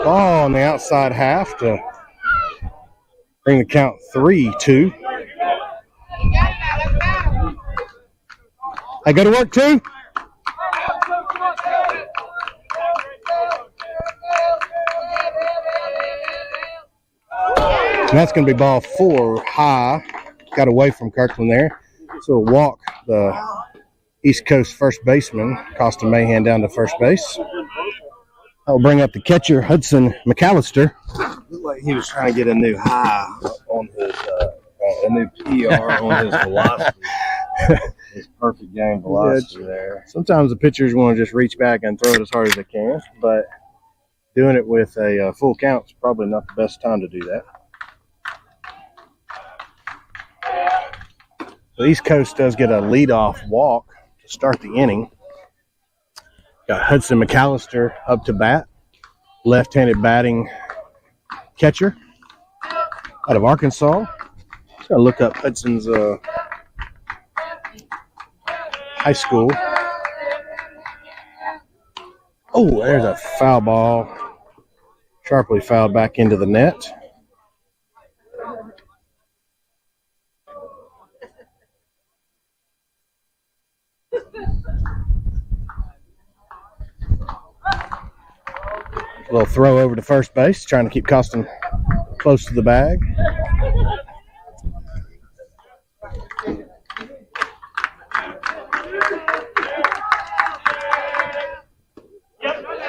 Ball on the outside half to bring the count 3-2. I go to work too. And that's going to be ball 4 high. Got away from Kirkland there. So we'll walk the East Coast first baseman, Costin Mahan, down to first base. I'll bring up the catcher, Hudson McAllister. Looked like he was trying to get a new high on his, a new PR on his velocity. His perfect game velocity there. Sometimes the pitchers want to just reach back and throw it as hard as they can, but doing it with a full count is probably not the best time to do that. The East Coast does get a leadoff walk to start the inning. Got Hudson McAllister up to bat, left-handed batting catcher out of Arkansas. Just gotta look up Hudson's high school. Oh, there's a foul ball. Sharply fouled back into the net. Little throw over to first base, trying to keep Costin close to the bag.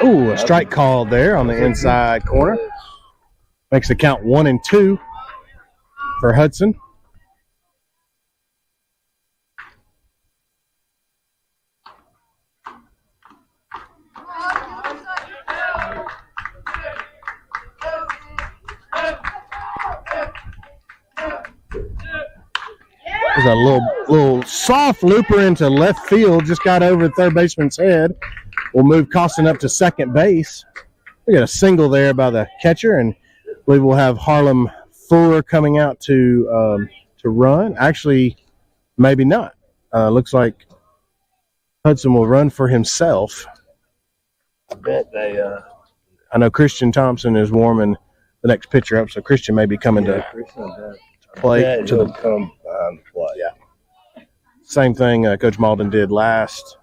Ooh, a strike called there on the inside corner. Makes the count 1-2 for Hudson. There's a little soft looper into left field. Just got over the third baseman's head. We'll move Costin up to second base. We got a single there by the catcher, and I believe we'll have Harlem Fuller coming out to run. Actually, maybe not. Looks like Hudson will run for himself. I bet they. I know Christian Thompson is warming the next pitcher up, so Christian may be coming to play. He'll come behind the plate. Yeah. Same thing Coach Malden did last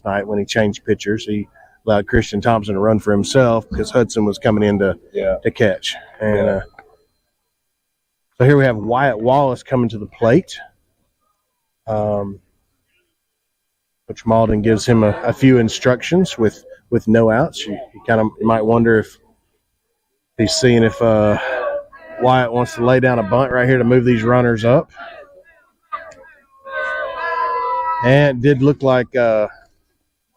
night when he changed pitchers. He allowed Christian Thompson to run for himself because Hudson was coming in to catch. And so here we have Wyatt Wallace coming to the plate. Coach Malden gives him a few instructions with no outs. You might wonder if he's seeing if Wyatt wants to lay down a bunt right here to move these runners up. And it did look like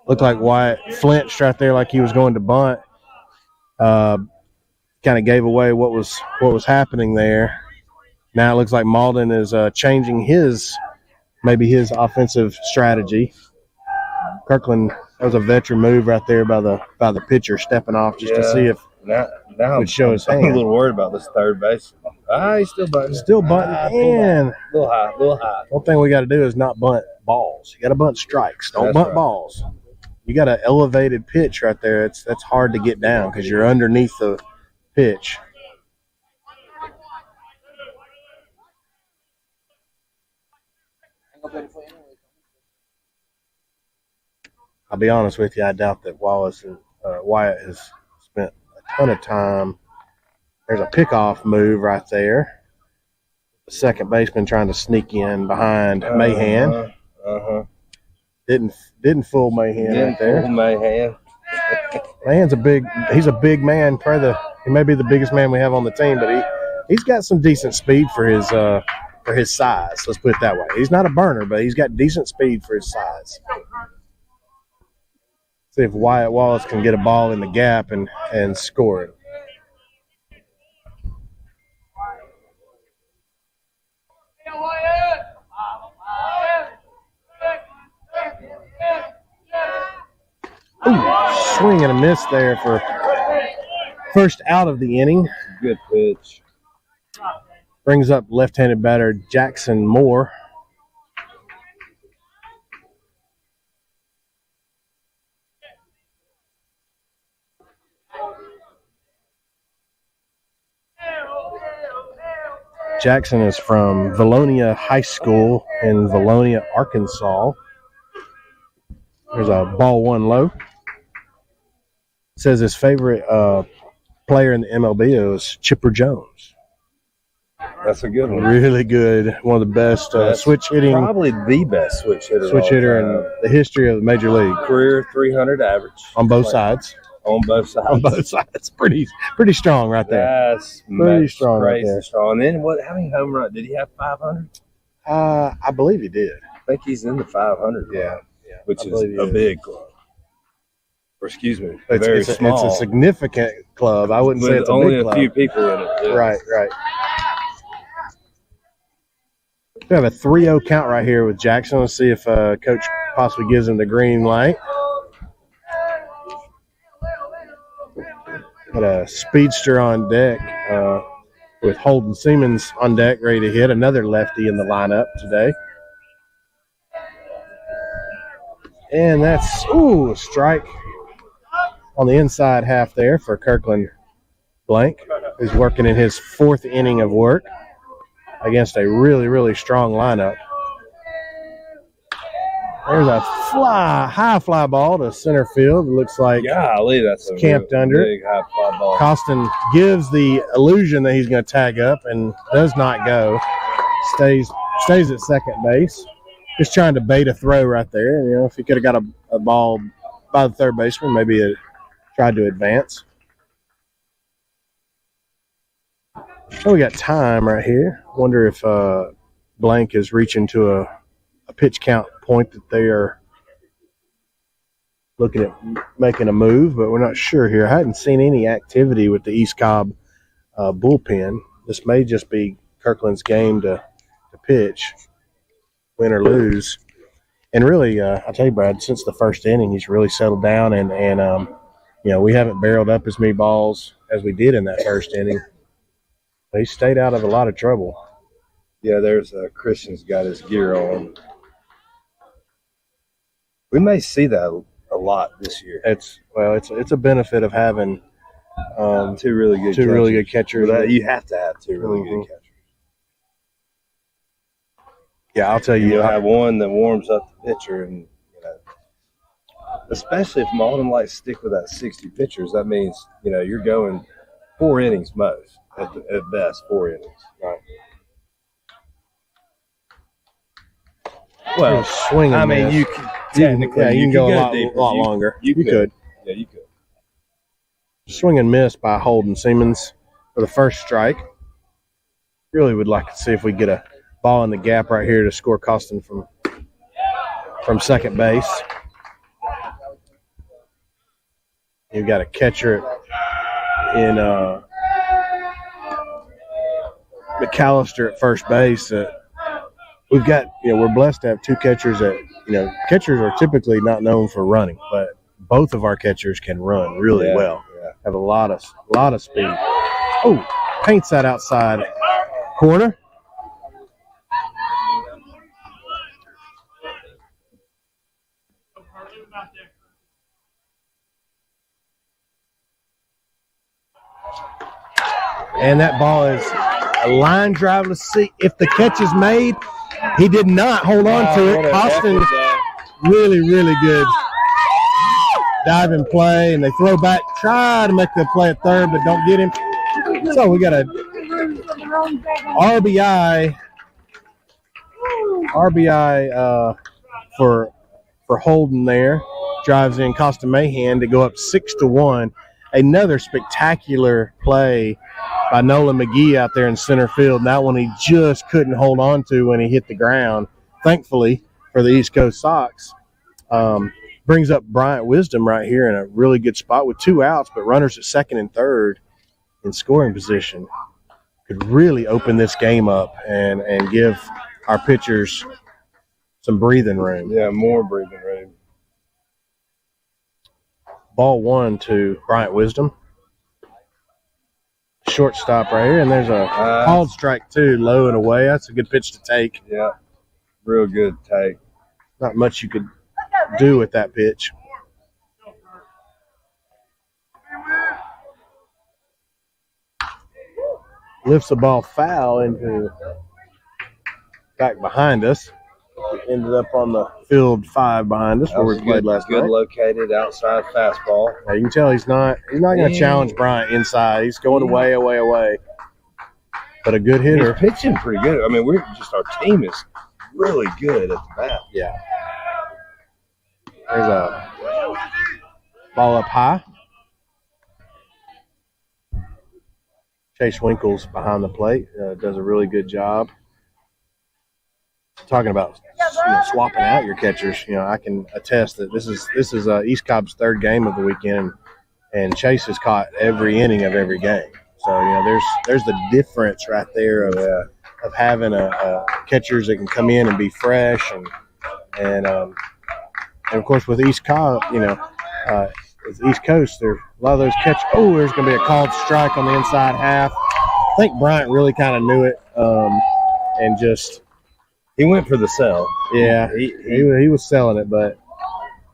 Wyatt flinched right there, like he was going to bunt. Kind of gave away what was happening there. Now it looks like Malden is changing his offensive strategy. Kirkland, that was a veteran move right there by the pitcher stepping off just to see if now would show his hand. I'm a little worried about this third base. He's still bunting. Still bunting. And a little high. one thing we got to do is not bunt balls. You got to bunt strikes. Don't That's bunt right. balls. You got an elevated pitch right there. That's hard to get down because you're underneath the pitch. I'll be honest with you, I doubt that Wyatt has spent a ton of time. There's a pickoff move right there. The second baseman trying to sneak in behind Mahan. Didn't fool Mahan right there. Mahan. Mahan's he's a big man. He may be the biggest man we have on the team, but he's got some decent speed for his size. Let's put it that way. He's not a burner, but he's got decent speed for his size. See if Wyatt Wallace can get a ball in the gap and score it. Ooh, swing and a miss there for first out of the inning. Good pitch. Brings up left-handed batter Jackson Moore. Jackson is from Valonia High School in Valonia, Arkansas. There's a ball one low. Says his favorite player in the MLB is Chipper Jones. That's a good one. Really good. One of the best switch hitting. Probably the best switch hitter In the history of the Major League. Career 300 average. On both sides. On both sides. On both sides. Pretty strong right there. That's pretty strong right crazy there. strong. And then how many home runs? Did he have 500? I believe he did. I think he's in the 500 club, Yeah. which I is believe he a is. big club. Or excuse me, It's a significant club. I wouldn't say with it's a only big club. a few people in it. Yeah. Right. We have a 3-0 count right here with Jackson. Let's see if Coach possibly gives him the green light. Got a speedster on deck with Holden Siemens on deck, ready to hit. Another lefty in the lineup today. And that's, a strike on the inside half there for Kirkland Blank, who's working in his fourth inning of work against a really, really strong lineup. There's a high fly ball to center field. It looks like golly, that's a camped under big high fly ball. Costin gives the illusion that he's going to tag up and does not go. Stays at second base. Just trying to bait a throw right there. And, if he could have got a ball by the third baseman, maybe it tried to advance. So we got time right here. Wonder if Blank is reaching to a pitch count point that they are looking at making a move, but we're not sure here. I hadn't seen any activity with the East Cobb bullpen. This may just be Kirkland's game to pitch, win or lose. And really, I'll tell you, Brad, since the first inning, he's really settled down, and we haven't barreled up as many balls as we did in that first inning. He stayed out of a lot of trouble. Yeah, there's Christian's got his gear on. We may see that a lot this year. It's a benefit of having two really good catchers. You have to have two really good catchers. Yeah, I'll tell you. You'll have one that warms up the pitcher, and especially if Malden likes to stick with that 60 pitchers, that means you're going 4 innings most at best, 4 innings. Right. Well, swinging. I mean, you can technically you can go a lot longer. You could. Yeah, you could. Swing and miss by Holden Siemens for the first strike. Really would like to see if we get a ball in the gap right here to score Costin from second base. You've got a catcher in McAllister at first base. We've got, we're blessed to have two catchers that, catchers are typically not known for running, but both of our catchers can run really well. Yeah. Have a lot of speed. Oh, paints that outside corner. And that ball is a line drive. Let's see if the catch is made. He did not hold on to it. Costin, really, really good diving play. And they throw back, try to make the play at third, but don't get him. So we got a RBI for Holden there. Drives in Costa Mahan to go up 6-1. Another spectacular play by Nolan McGee out there in center field. And that one he just couldn't hold on to when he hit the ground. Thankfully for the East Coast Sox. Brings up Bryant Wisdom right here in a really good spot with 2 outs, but runners at second and third in scoring position. Could really open this game up and give our pitchers some breathing room. Yeah, more breathing room. Ball 1 to Bryant Wisdom. Shortstop right here, and there's a called strike 2, low and away. That's a good pitch to take. Yeah, real good take. Not much you could do with that pitch. Lifts the ball foul into back behind us. Ended up on the field 5 behind us where we played last night. Good located outside fastball. Yeah, you can tell he's not going to challenge Bryant inside. He's going away. But a good hitter. He's pitching pretty good. I mean, our team is really good at the bat. Yeah. There's a ball up high. Chase Winkle's behind the plate. Does a really good job. Talking about swapping out your catchers, I can attest that this is East Cobb's 3rd game of the weekend, and Chase has caught every inning of every game. So there's the difference right there of having a catchers that can come in and be fresh, and of course with East Cobb, with East Coast, there a lot of those catch. Oh, there's going to be a called strike on the inside half. I think Bryant really kind of knew it, and just. He went for the sell. Yeah, he was selling it, but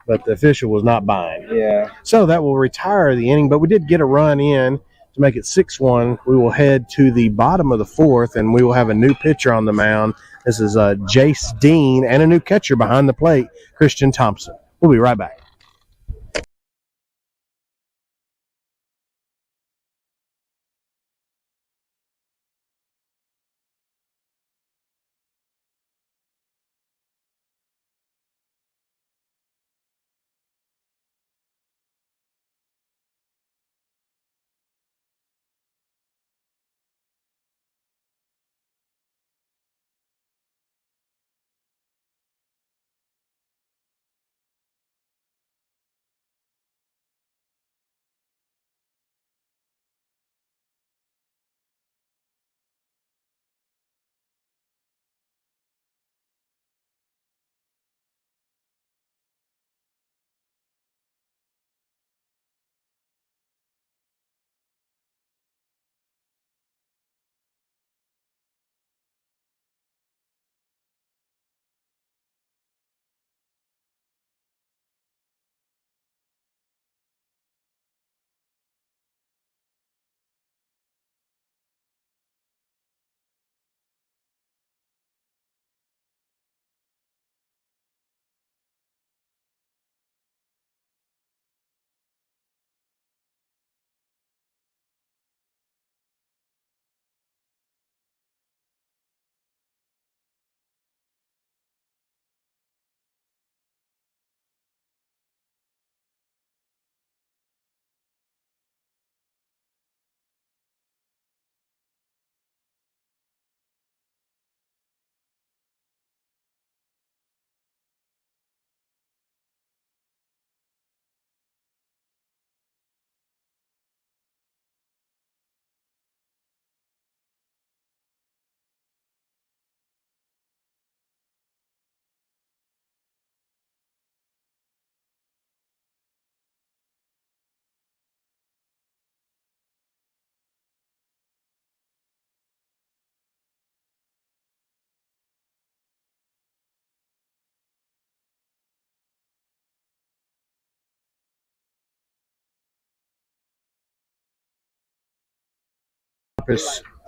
the official was not buying. Yeah. So that will retire the inning, but we did get a run in to make it 6-1. We will head to the bottom of the 4th, and we will have a new pitcher on the mound. This is Jace Dean and a new catcher behind the plate, Christian Thompson. We'll be right back.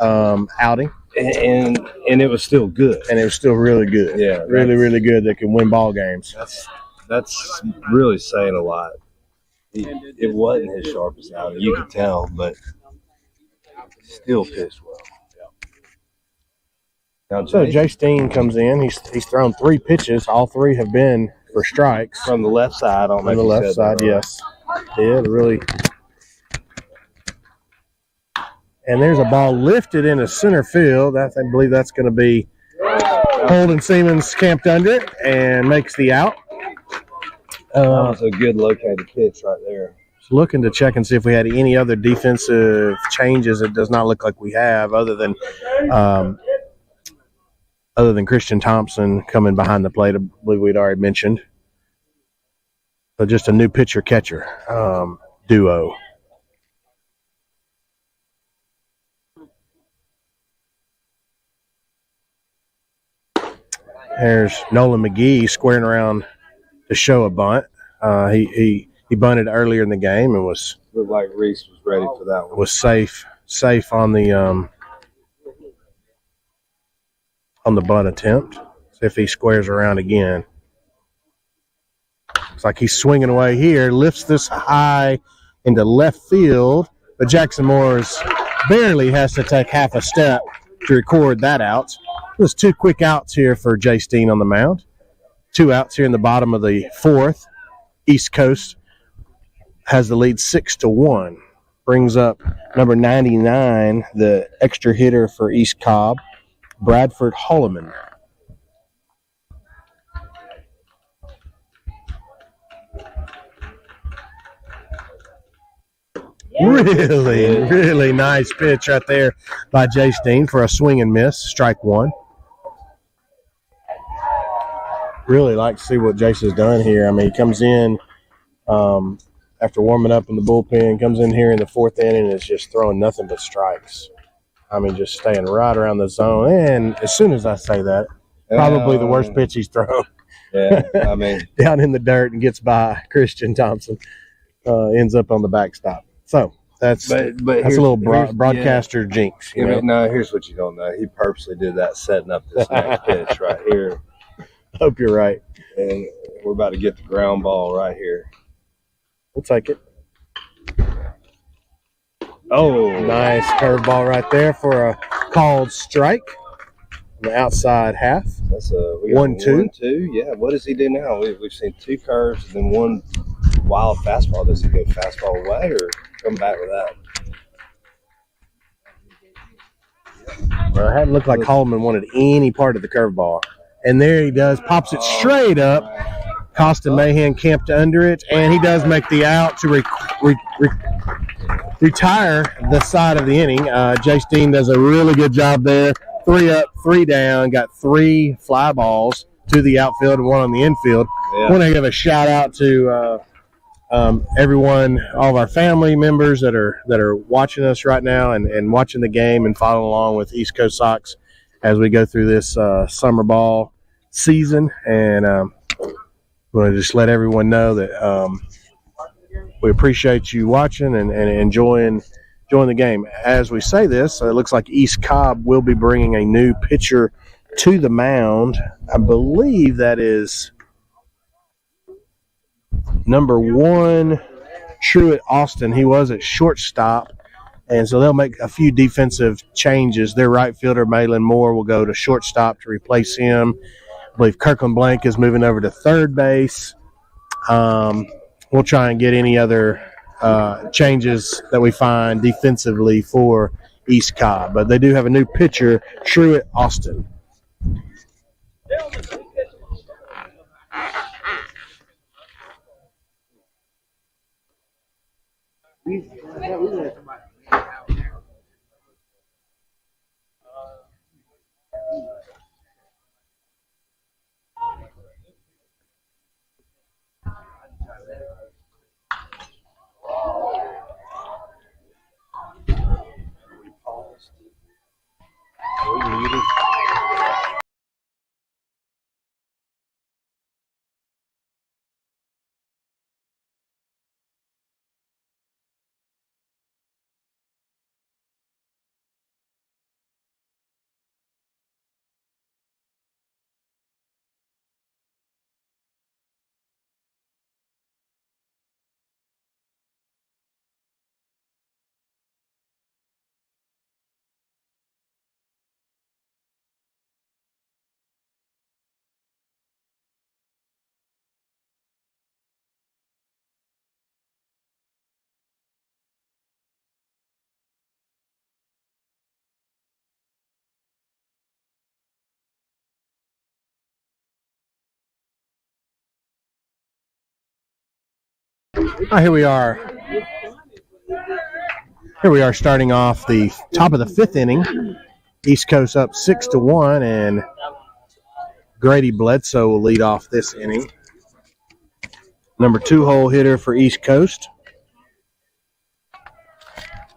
Outing, and it was still good. and it was still really good. Yeah, really good. They can win ball games. That's really saying a lot. It wasn't his sharpest outing, you could tell, but still pitched well. Now, So Jay Steen comes in. He's thrown 3 pitches. All 3 have been for strikes. from the left side, On the left side, yes. Did really. And there's a ball lifted into center field. I believe that's going to be Holden Siemens camped under it and makes the out. That was a good located pitch right there. Looking to check and see if we had any other defensive changes. It does not look like we have, other than Christian Thompson coming behind the plate. I believe we'd already mentioned. So just a new pitcher-catcher duo. There's Nolan McGee squaring around to show a bunt. He bunted earlier in the game and Looked like Reese was ready for that one. was safe on the bunt attempt. See if he squares around again. Looks like he's swinging away here. Lifts this high into left field, but Jackson Moores barely has to take half a step to record that out. There's 2 quick outs here for Jay Steen on the mound. 2 outs here in the bottom of the 4th. East Coast has the lead 6-1. Brings up number 99, the extra hitter for East Cobb, Bradford Holloman. Really nice pitch right there by Jay Steen for a swing and miss, strike 1. Really like to see what Jason's done here. I mean, he comes in after warming up in the bullpen, comes in here in the 4th inning and is just throwing nothing but strikes. I mean, just staying right around the zone. And as soon as I say that, probably the worst pitch he's thrown. Yeah, I mean. Down in the dirt and gets by Christian Thompson. Ends up on the backstop. So that's a little broadcaster jinx. You know? No, here's what you don't know. He purposely did that, setting up this next pitch right here. Hope you're right. And We're about to get the ground ball right here. We'll take it. Oh, nice curveball right there for a called strike on the outside half. That's a 1-2. 1-2. Yeah. What does he do now? We've seen 2 curves and then 1 wild fastball. Does he go fastball away or come back with that? Well, it hadn't looked like Holman wanted any part of the curveball. And there he does. Pops it straight up. Costin Mahan camped under it. And he does make the out to retire the side of the inning. Jay Steen does a really good job there. 3 up, 3 down. Got 3 fly balls to the outfield and 1 on the infield. Yeah. I want to give a shout out to everyone, all of our family members that are watching us right now and watching the game and following along with East Coast Sox as we go through this summer ball season. And want to just let everyone know that we appreciate you watching and enjoying the game. As we say this, it looks like East Cobb will be bringing a new pitcher to the mound. I believe that is number 1, Truett Austin. He was at shortstop, and so they'll make a few defensive changes. Their right fielder, Malin Moore, will go to shortstop to replace him. I believe Kirkland Blank is moving over to third base. We'll try and get any other changes that we find defensively for East Cobb. But they do have a new pitcher, Truett Austin. Here we are. Here we are starting off the top of the 5th inning. East Coast up 6-1, and Grady Bledsoe will lead off this inning. Number 2 hole hitter for East Coast.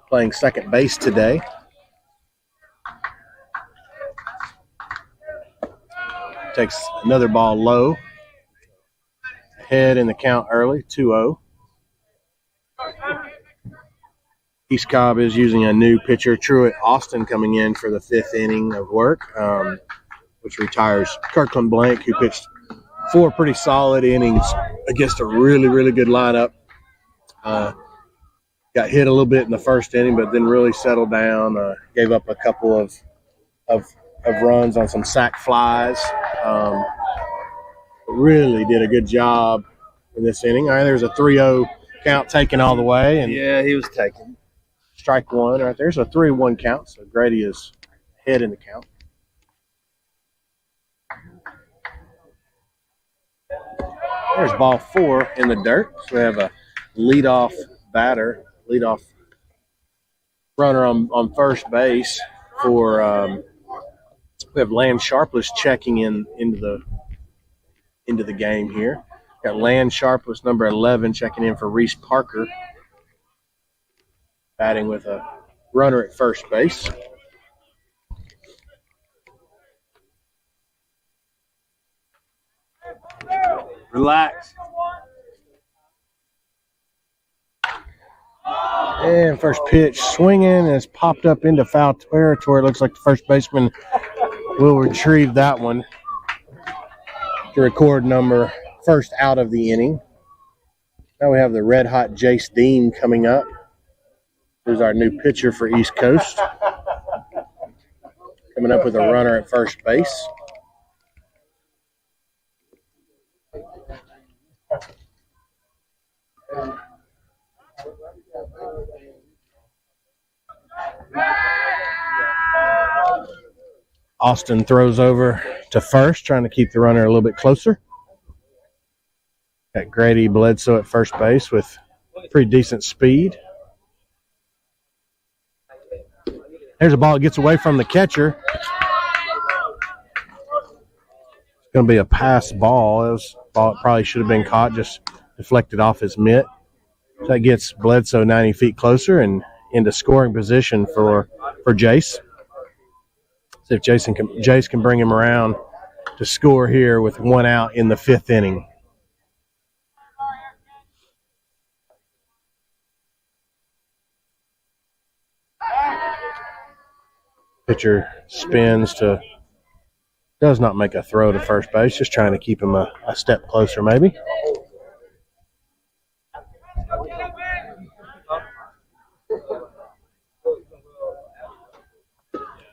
Playing second base today. Takes another ball low. Ahead in the count early, 2-0. East Cobb is using a new pitcher, Truett Austin, coming in for the 5th inning of work, which retires Kirkland Blank, who pitched 4 pretty solid innings against a really, really good lineup. Got hit a little bit in the first inning, but then really settled down. Gave up a couple of runs on some sac flies. Really did a good job in this inning. All right, there's a 3-0 count taken all the way. And yeah, he was taken. Strike 1 right there. So 3-1 count. So Grady is ahead in the count. There's ball 4 in the dirt. So we have a leadoff batter, leadoff runner on first base for we have Land Sharpless checking into the game here. Got Land Sharpless, number 11, checking in for Reese Parker, batting with a runner at first base. Relax. And first pitch swinging has popped up into foul territory. Looks like the first baseman will retrieve that one to record number first out of the inning. Now we have the red-hot Jace Dean coming up. Who's our new pitcher for East Coast. Coming up with a runner at first base. Austin throws over to first, trying to keep the runner a little bit closer. Got Grady Bledsoe at first base with pretty decent speed. There's a ball that gets away from the catcher. It's going to be a pass ball. It was a ball that probably should have been caught, just deflected off his mitt. So that gets Bledsoe 90 feet closer and into scoring position for Jace. See if Jace can bring him around to score here with one out in the fifth inning. Pitcher spins does not make a throw to first base, just trying to keep him a step closer maybe.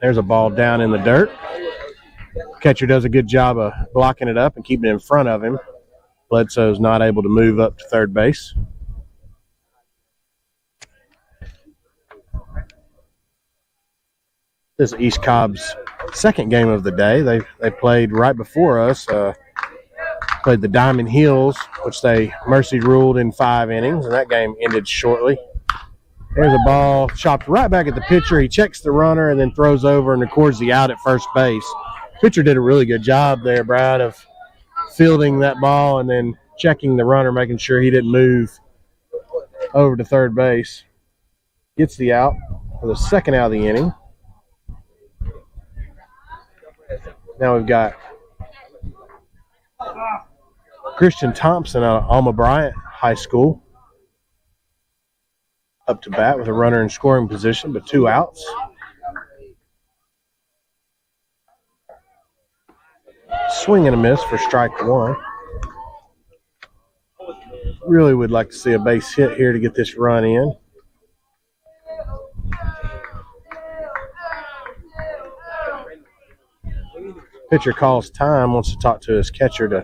There's a ball down in the dirt. Catcher does a good job of blocking it up and keeping it in front of him. Bledsoe's not able to move up to third base. This is East Cobb's second game of the day. They played right before us. Played the Diamond Hills, which they mercy ruled in 5 innings, and that game ended shortly. There's a ball chopped right back at the pitcher. He checks the runner and then throws over and records the out at first base. Pitcher did a really good job there, Brad, of fielding that ball and then checking the runner, making sure he didn't move over to third base. Gets the out for the second out of the inning. Now we've got Christian Thompson out of Alma Bryant High School up to bat with a runner in scoring position, but 2 outs. Swing and a miss for strike 1. Really would like to see a base hit here to get this run in. Pitcher calls time, wants to talk to his catcher to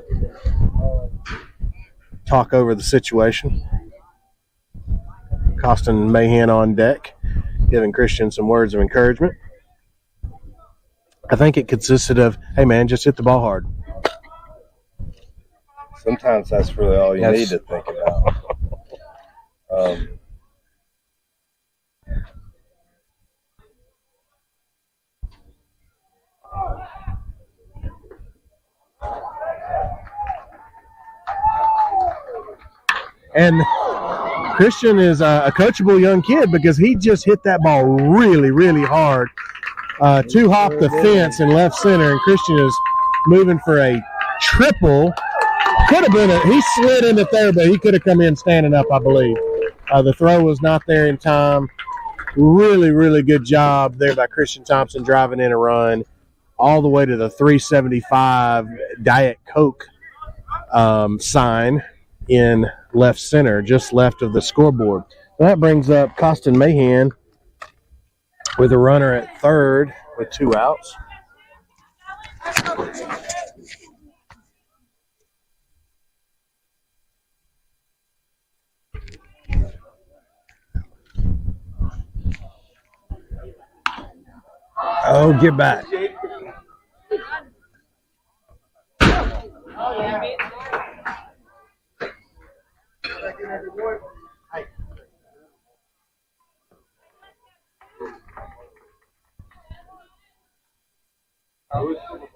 talk over the situation. Costin Mahan on deck, giving Christian some words of encouragement. I think it consisted of, hey man, just hit the ball hard. Sometimes that's really all you need to think about. And Christian is a coachable young kid because he just hit that ball really, really hard. 2 hop the fence in left center, and Christian is moving for a triple. Could have been he slid into third, but he could have come in standing up, I believe. The throw was not there in time. Really, really good job there by Christian Thompson driving in a run all the way to the 375 Diet Coke sign in left center, just left of the scoreboard. That brings up Costin Mahan with a runner at third with 2 outs. Oh, get back.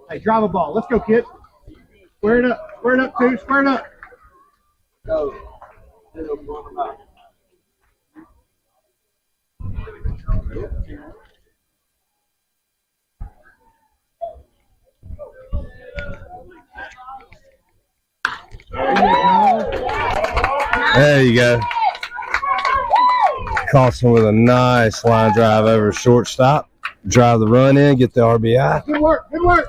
Hey, drive a ball. Let's go, kid. Square it up. Square it up, too. Square it up. Go. There you go. Costin with a nice line drive over shortstop. Drive the run in, get the RBI. Good work. Good work.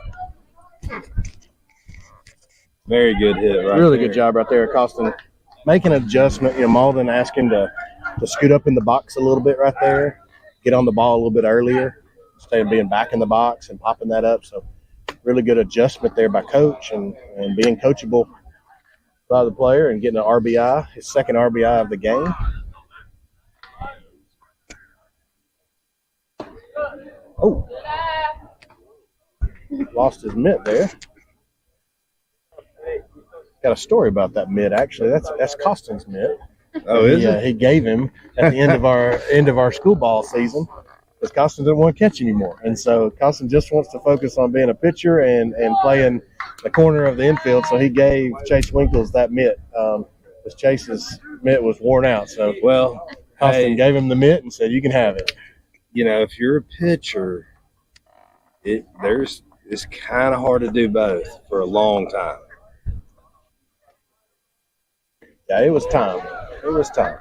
Very good hit, right? Really there. good job right there, Costin. Make an adjustment. Malden asked him to scoot up in the box a little bit right there, get on the ball a little bit earlier instead of being back in the box and popping that up. So really good adjustment there by Coach and being coachable by the player and getting an RBI, his second RBI of the game. Oh, lost his mitt there. Got a story about that mitt, actually. That's Costin's mitt. Oh, is it? He gave him at the end of our school ball season because Costin didn't want to catch anymore. And so Costin just wants to focus on being a pitcher and playing the corner of the infield. So he gave Chase Winkles that mitt because Chase's mitt was worn out. So Costin gave him the mitt and said, "You can have it." If you're a pitcher, it's kind of hard to do both for a long time. Yeah, it was time. It was time.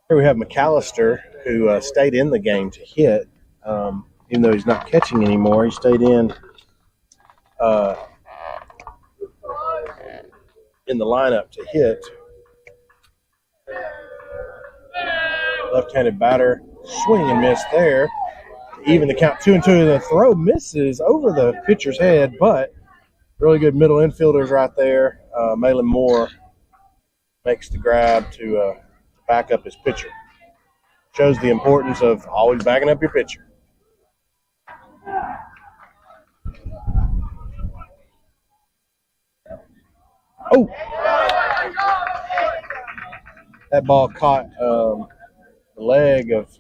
Here we have McAllister, who stayed in the game to hit, even though he's not catching anymore. He stayed in the lineup to hit. Left-handed batter, swing and miss there. Even the count 2-2. The throw misses over the pitcher's head, but really good middle infielders right there. Malin Moore makes the grab to back up his pitcher. Shows the importance of always backing up your pitcher. Oh! That ball caught the leg of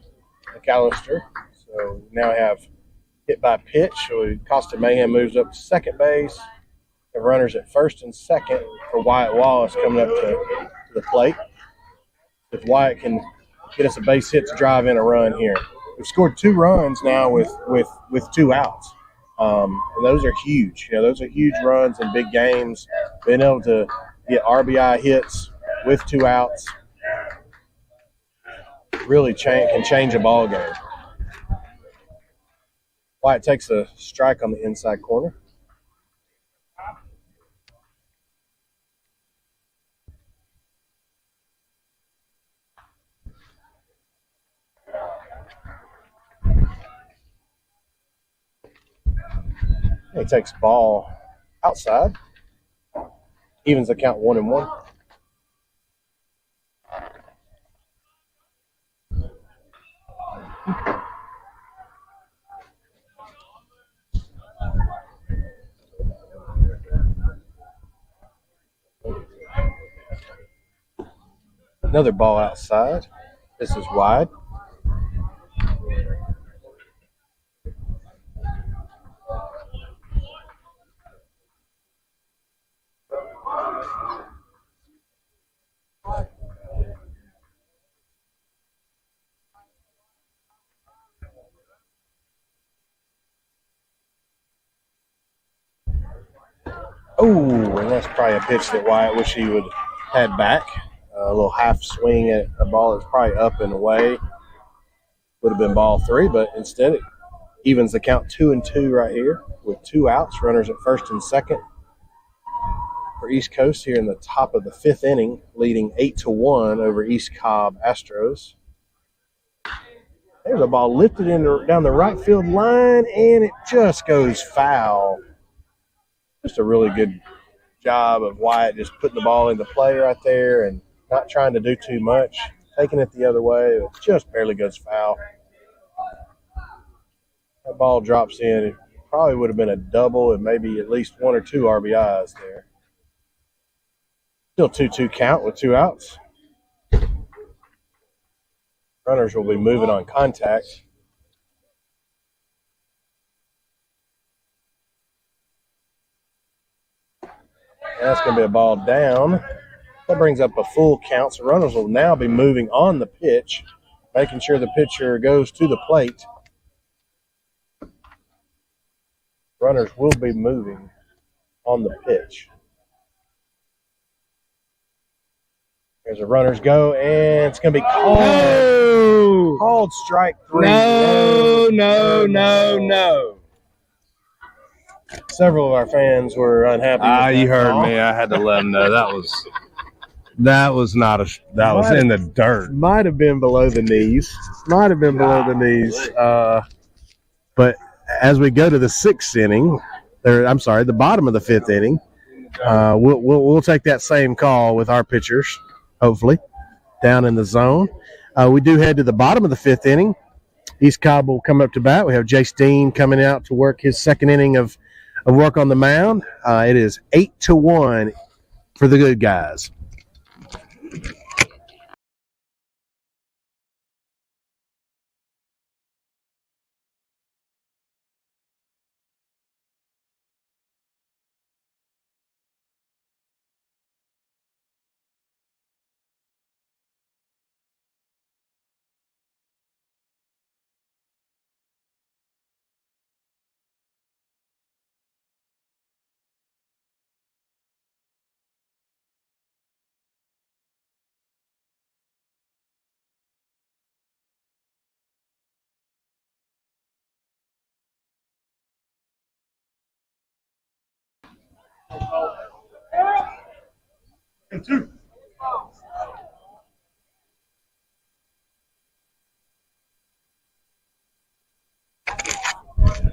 McAllister. So now we have hit by pitch. So Costa Mayhem moves up to second base. Have runners at first and second for Wyatt Wallace coming up to the plate. If Wyatt can get us a base hit to drive in a run here. We've scored 2 runs now with 2 outs. And those are huge. Those are huge runs in big games. Being able to get RBI hits with 2 outs really can change a ball game. Wyatt takes a strike on the inside corner. He takes ball outside. Evens the count 1-1. Another ball outside. This is wide. Oh, and that's probably a pitch that Wyatt wish he would had back. A little half swing at a ball that's probably up and away. Would have been ball 3, but instead it evens the count 2-2 right here with 2 outs. Runners at first and second for East Coast here in the top of the 5th inning, leading 8-1 over East Cobb Astros. There's a ball lifted down the right field line, and it just goes foul. Just a really good job of Wyatt just putting the ball into play right there and not trying to do too much, taking it the other way. It just barely goes foul. That ball drops in. It probably would have been a double and maybe at least 1 or 2 RBIs there. Still 2-2 count with 2 outs. Runners will be moving on contact. That's going to be a ball down. That brings up a full count. So runners will now be moving on the pitch, making sure the pitcher goes to the plate. Runners will be moving on the pitch. There's a runners go, and it's going to be called. No! Called strike 3. No. several of our fans were unhappy. You heard call. me. I had to let them know that was not a that was in the dirt. Might have been below the knees. But as we go to the sixth inning, the bottom of the fifth inning, we'll take that same call with our pitchers, hopefully, down in the zone. We do head to the bottom of the fifth inning. East Cobb will come up to bat. We have Jace Dean coming out to work his second inning of work on the mound. It is 8-1 for the good guys.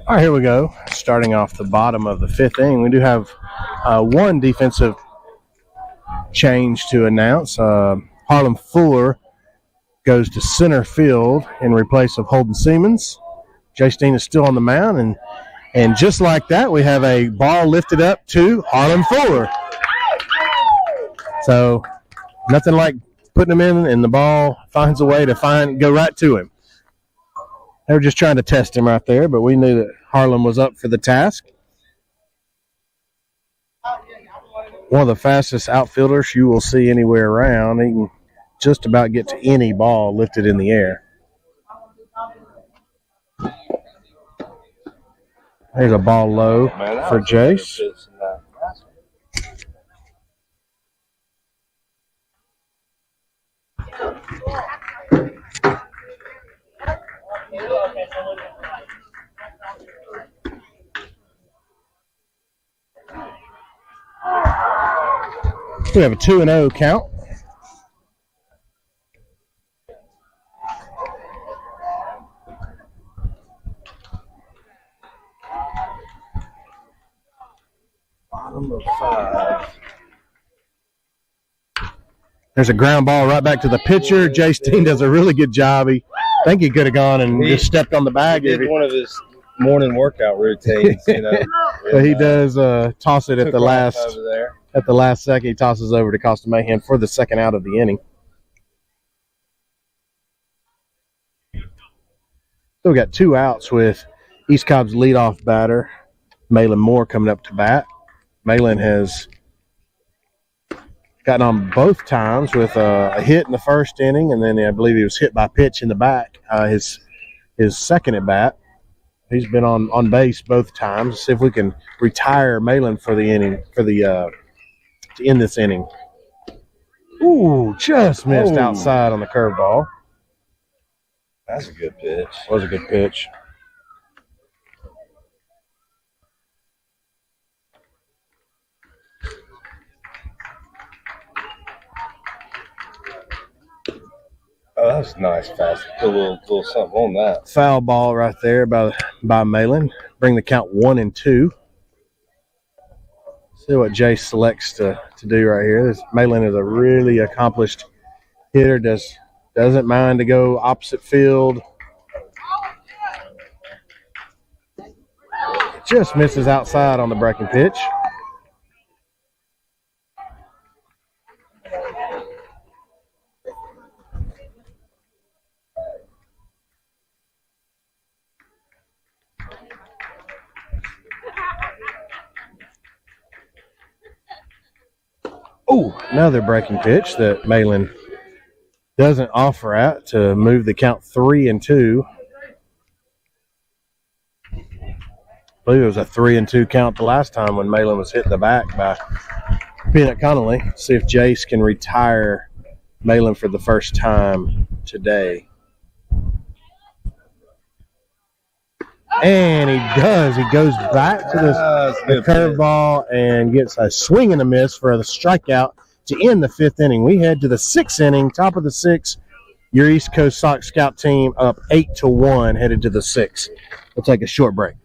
All right, here we go. Starting off the bottom of the fifth inning, we do have one defensive change to announce. Harlem Fuller goes to center field in replace of Holden Siemens. Jace Dean is still on the mound, and just like that, we have a ball lifted up to Harlem Fuller. So nothing like putting him in, and the ball finds a way to go right to him. They were just trying to test him right there, but we knew that Harlem was up for the task. One of the fastest outfielders you will see anywhere around. He can just about get to any ball lifted in the air. There's a ball low for Jace. We have a 2-0 count. Bottom of 5. There's a ground ball right back to the pitcher. Jace Dean does a really good job. I think he could have gone and just stepped on the bag. He did one of his morning workout routines, But he does toss it at the last second. He tosses over to Costa Mayhem for the second out of the inning. So we got 2 outs with East Cobb's leadoff batter, Malin Moore, coming up to bat. Malin has gotten on both times with a hit in the first inning, and then I believe he was hit by pitch in the back. His second at bat, he's been on base both times. Let's see if we can retire Malin for the inning to end this inning. Ooh, just missed outside on the curveball. That's a good pitch. Was a good pitch. Oh, that's nice, fast. Put a little something on that. Foul ball right there by Malin. Bring the count 1-2. See what Jace selects to do right here. Malin is a really accomplished hitter. Doesn't mind to go opposite field. Just misses outside on the breaking pitch. Oh, another breaking pitch that Malin doesn't offer at to move the count 3-2. I believe it was a 3-2 count the last time when Malin was hit in the back by Peanut Connolly. See if Jace can retire Malin for the first time today. And he does. He goes back to the curveball and gets a swing and a miss for the strikeout to end the 5th inning. We head to the 6th inning, top of the 6th. Your East Coast Sox scout team up 8-1, headed to the 6th. We'll take a short break.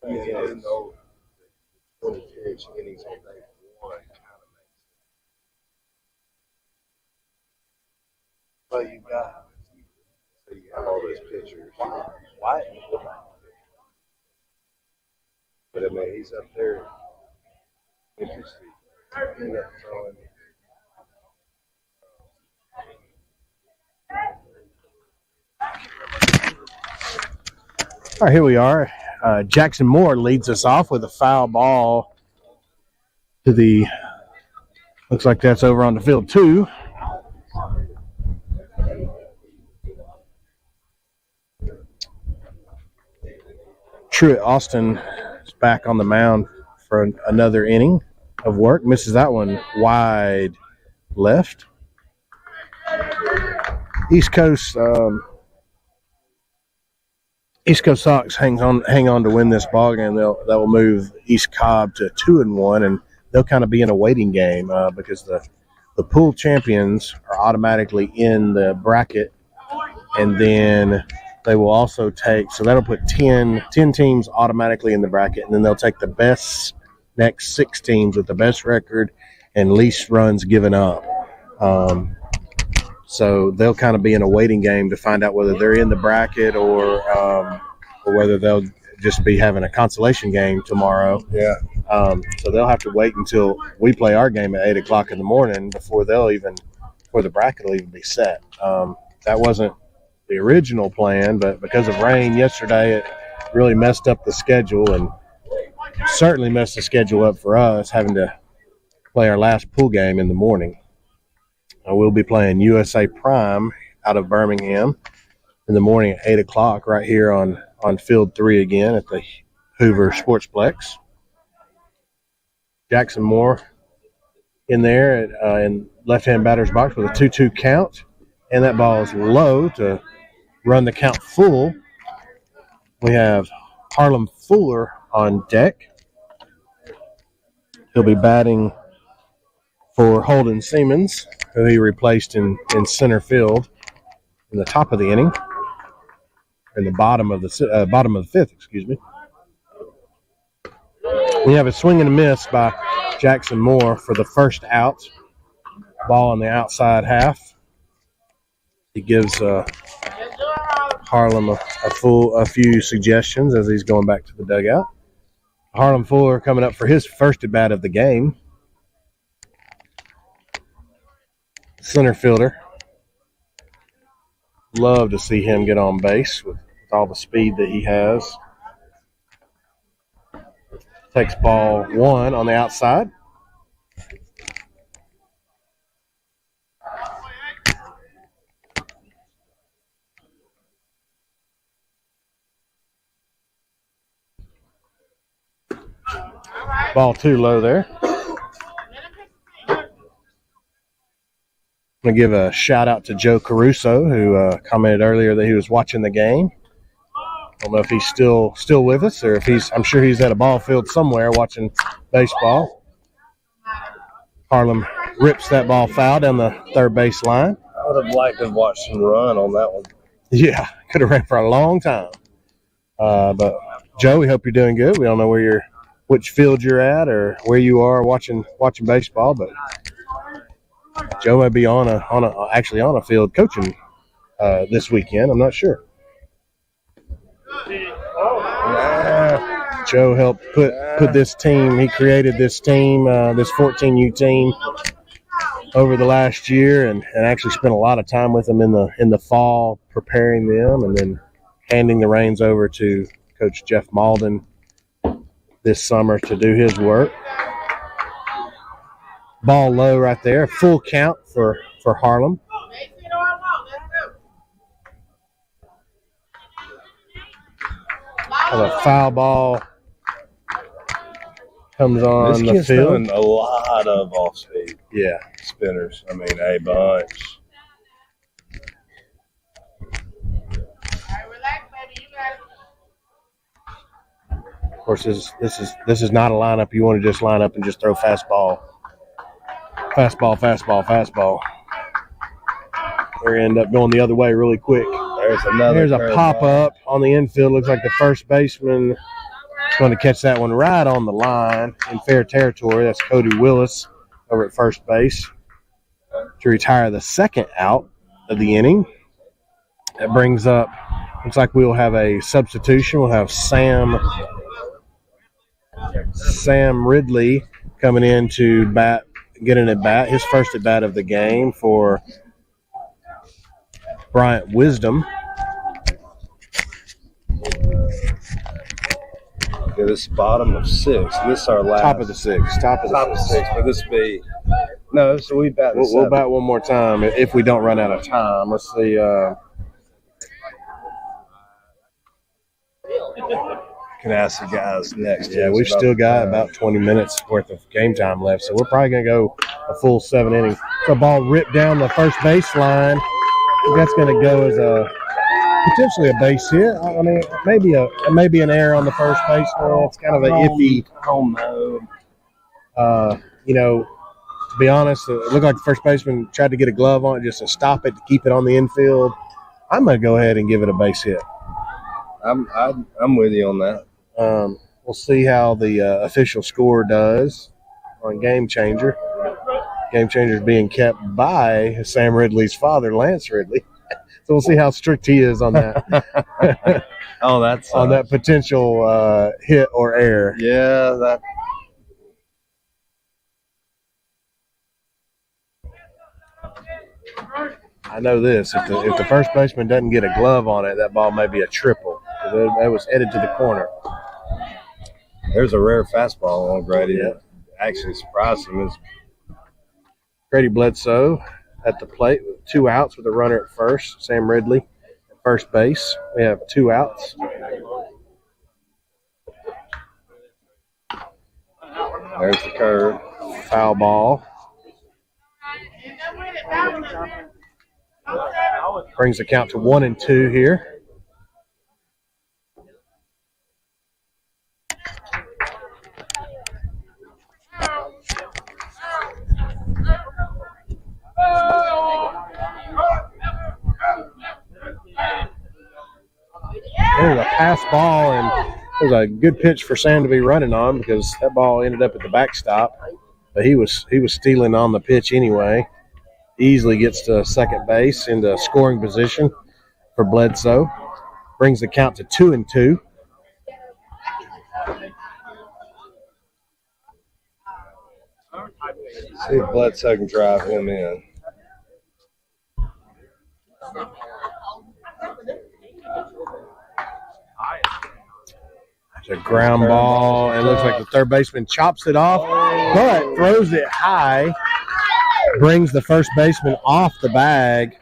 Even though 20 pitch innings on day 1 kind of makes it. Well, you got so you have all those pitchers. Why? But I mean, he's up there. Interesting. End up throwing. All right, here we are. Jackson Moore leads us off with a foul ball to the, looks like that's over on the field 2. Truett Austin is back on the mound for another inning of work. Misses that one wide left. East Coast Sox hang on to win this ball game. They'll move East Cobb to 2-1, and they'll kind of be in a waiting game because the pool champions are automatically in the bracket, and then they will also take, so that'll put 10 teams automatically in the bracket, and then they'll take the best next 6 teams with the best record and least runs given up. So they'll kind of be in a waiting game to find out whether they're in the bracket or whether they'll just be having a consolation game tomorrow. Yeah. So they'll have to wait until we play our game at 8 o'clock in the morning before the bracket will even be set. That wasn't the original plan, but because of rain yesterday, it really messed up the schedule and certainly messed the schedule up for us having to play our last pool game in the morning. We'll be playing USA Prime out of Birmingham in the morning at 8 o'clock right here on Field 3 again at the Hoover Sportsplex. Jackson Moore in there in left-hand batter's box with a 2-2 count, and that ball is low to run the count full. We have Harlem Fuller on deck. He'll be batting for Holden Siemens, who he replaced in center field in the top of the inning, in the bottom of the 5th, excuse me. We have a swing and a miss by Jackson Moore for the first out. Ball on the outside half. He gives Harlem a few suggestions as he's going back to the dugout. Harlem Fuller coming up for his first at bat of the game. Center fielder. Love to see him get on base with all the speed that he has. Takes ball 1 on the outside. Ball 2 low there. I'm going to give a shout out to Joe Caruso, who commented earlier that he was watching the game. I don't know if he's still with us or if I'm sure he's at a ball field somewhere watching baseball. Harlem rips that ball foul down the third base line. I would have liked to have watched him run on that one. Yeah, could have ran for a long time. But Joe, we hope you're doing good. We don't know which field you're at or where you are watching baseball, but Joe may be actually on a field coaching this weekend. I'm not sure. Joe helped put this team. He created this team, this 14U team, over the last year, and actually spent a lot of time with them in the fall, preparing them, and then handing the reins over to Coach Jeff Malden this summer to do his work. Ball low right there. Full count for Harlem. A foul ball comes on the This kid's field. throwing a lot of off-speed Yeah. spinners. I mean, a bunch. Of course, this is not a lineup you want to just line up and just throw fastball. They end up going the other way really quick. There's a pop-up on the infield. Looks like the first baseman is going to catch that one right on the line in fair territory. That's Cody Willis over at first base to retire the second out of the inning. That brings up, looks like we'll have a substitution. We'll have Sam Ridley coming in to get an at-bat, his first at-bat of the game for Bryant Wisdom. Yeah, this is bottom of 6. This is our last. Top of the 6. Top of 6. But this be no. So we bat. We'll bat one more time if we don't run out of time. Let's see. Can ask the guys next. Yeah, we've still got about 20 minutes worth of game time left, so we're probably going to go a full 7 innings. So ball ripped down the first baseline. That's going to go as potentially a base hit. I mean, maybe an error on the first baseman. It's kind of an iffy. To be honest, it looked like the first baseman tried to get a glove on it just to stop it, to keep it on the infield. I'm going to go ahead and give it a base hit. I'm with you on that. We'll see how the official score does on Game Changer. Game Changer is being kept by Sam Ridley's father, Lance Ridley. So we'll see how strict he is on that. On that potential hit or error. Yeah, that. I know this. If the first baseman doesn't get a glove on it, that ball may be a triple. That was headed to the corner. There's a rare fastball on Grady that actually surprised him. Grady Bledsoe at the plate with 2 outs with a runner at first. Sam Ridley at first base. We have 2 outs. There's the curve. Foul ball. Brings the count to 1-2 here. There's a pass ball, and it was a good pitch for Sam to be running on because that ball ended up at the backstop. But he was stealing on the pitch anyway. Easily gets to second base into scoring position for Bledsoe. Brings the count to 2-2. See if Bledsoe can drive him in. I It's a ground ball, and it looks like the third baseman chops it off, but throws it high, brings the first baseman off the bag.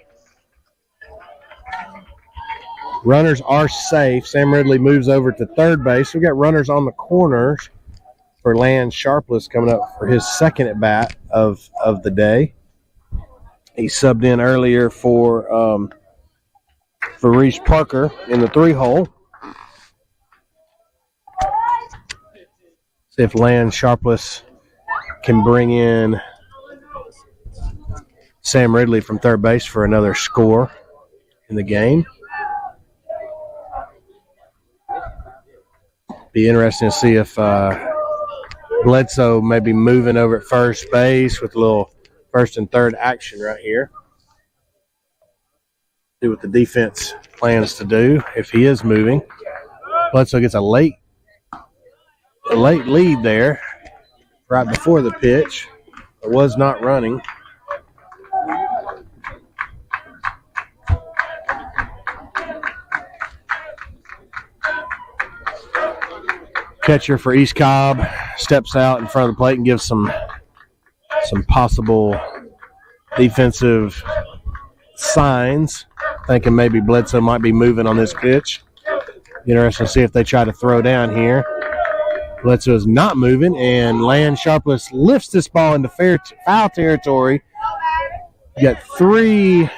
Runners are safe. Sam Ridley moves over to third base. We got runners on the corners for Land Sharpless coming up for his second at bat of the day. He subbed in earlier for Reese Parker in the 3-hole. See if Land Sharpless can bring in Sam Ridley from third base for another score in the game. Be interesting to see if Bledsoe may be moving over at first base with a little first and third action right here. See what the defense plans to do if he is moving. Bledsoe gets a late lead there right before the pitch. It was not running. Catcher for East Cobb steps out in front of the plate and gives some possible defensive signs, thinking maybe Bledsoe might be moving on this pitch. Interesting to see if they try to throw down here. Bledsoe is not moving, and Land Sharpless lifts this ball into foul territory. You got 3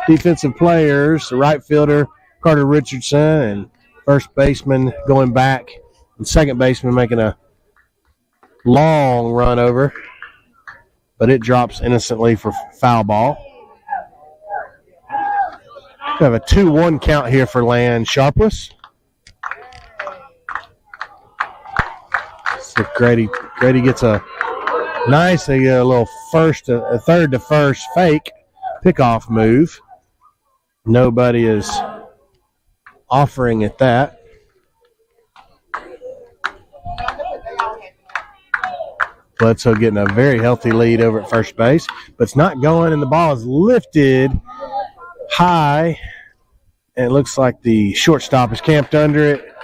defensive players, the right fielder, Carter Richardson, and first baseman going back, and second baseman making a long run over, but it drops innocently for foul ball. We have a 2-1 count here for Land Sharpless. So Grady gets a little a third to first fake pickoff move. Nobody is offering at that. Bledsoe getting a very healthy lead over at first base, but it's not going, and the ball is lifted high, and it looks like the shortstop is camped under it.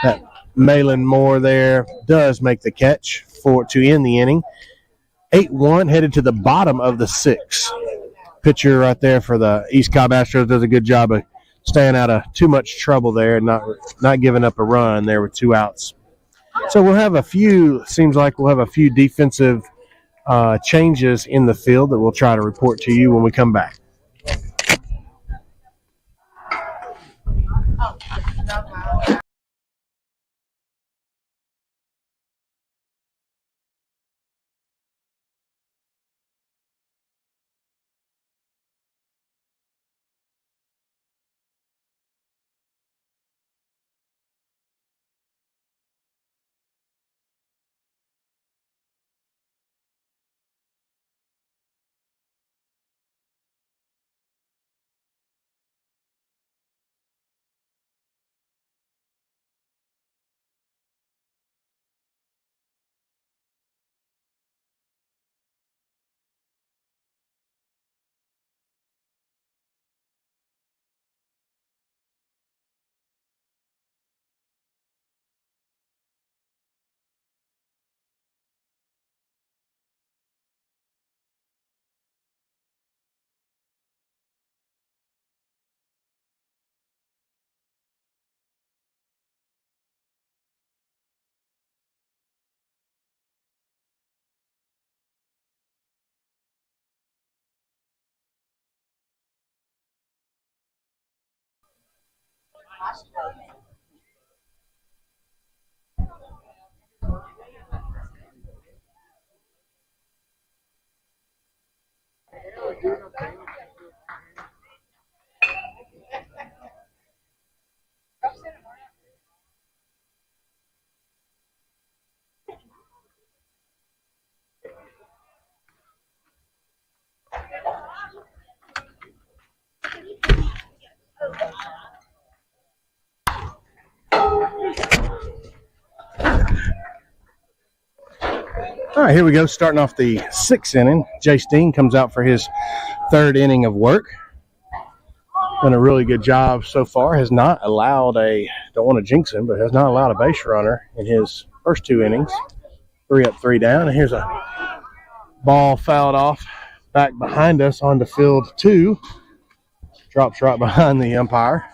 That Malin Moore there does make the catch to end the inning. 8-1 headed to the bottom of the 6th. Pitcher right there for the East Cobb Astros does a good job of staying out of too much trouble there and not giving up a run there with 2 outs. So we'll have a few defensive changes in the field that we'll try to report to you when we come back. All right, here we go. Starting off the 6th inning. Jay Steen comes out for his 3rd inning of work. done a really good job so far. Has not allowed don't want to jinx him, but has not allowed a base runner in his first 2 innings. 3 up, 3 down. And here's a ball fouled off back behind us onto field 2. Drops right behind the umpire.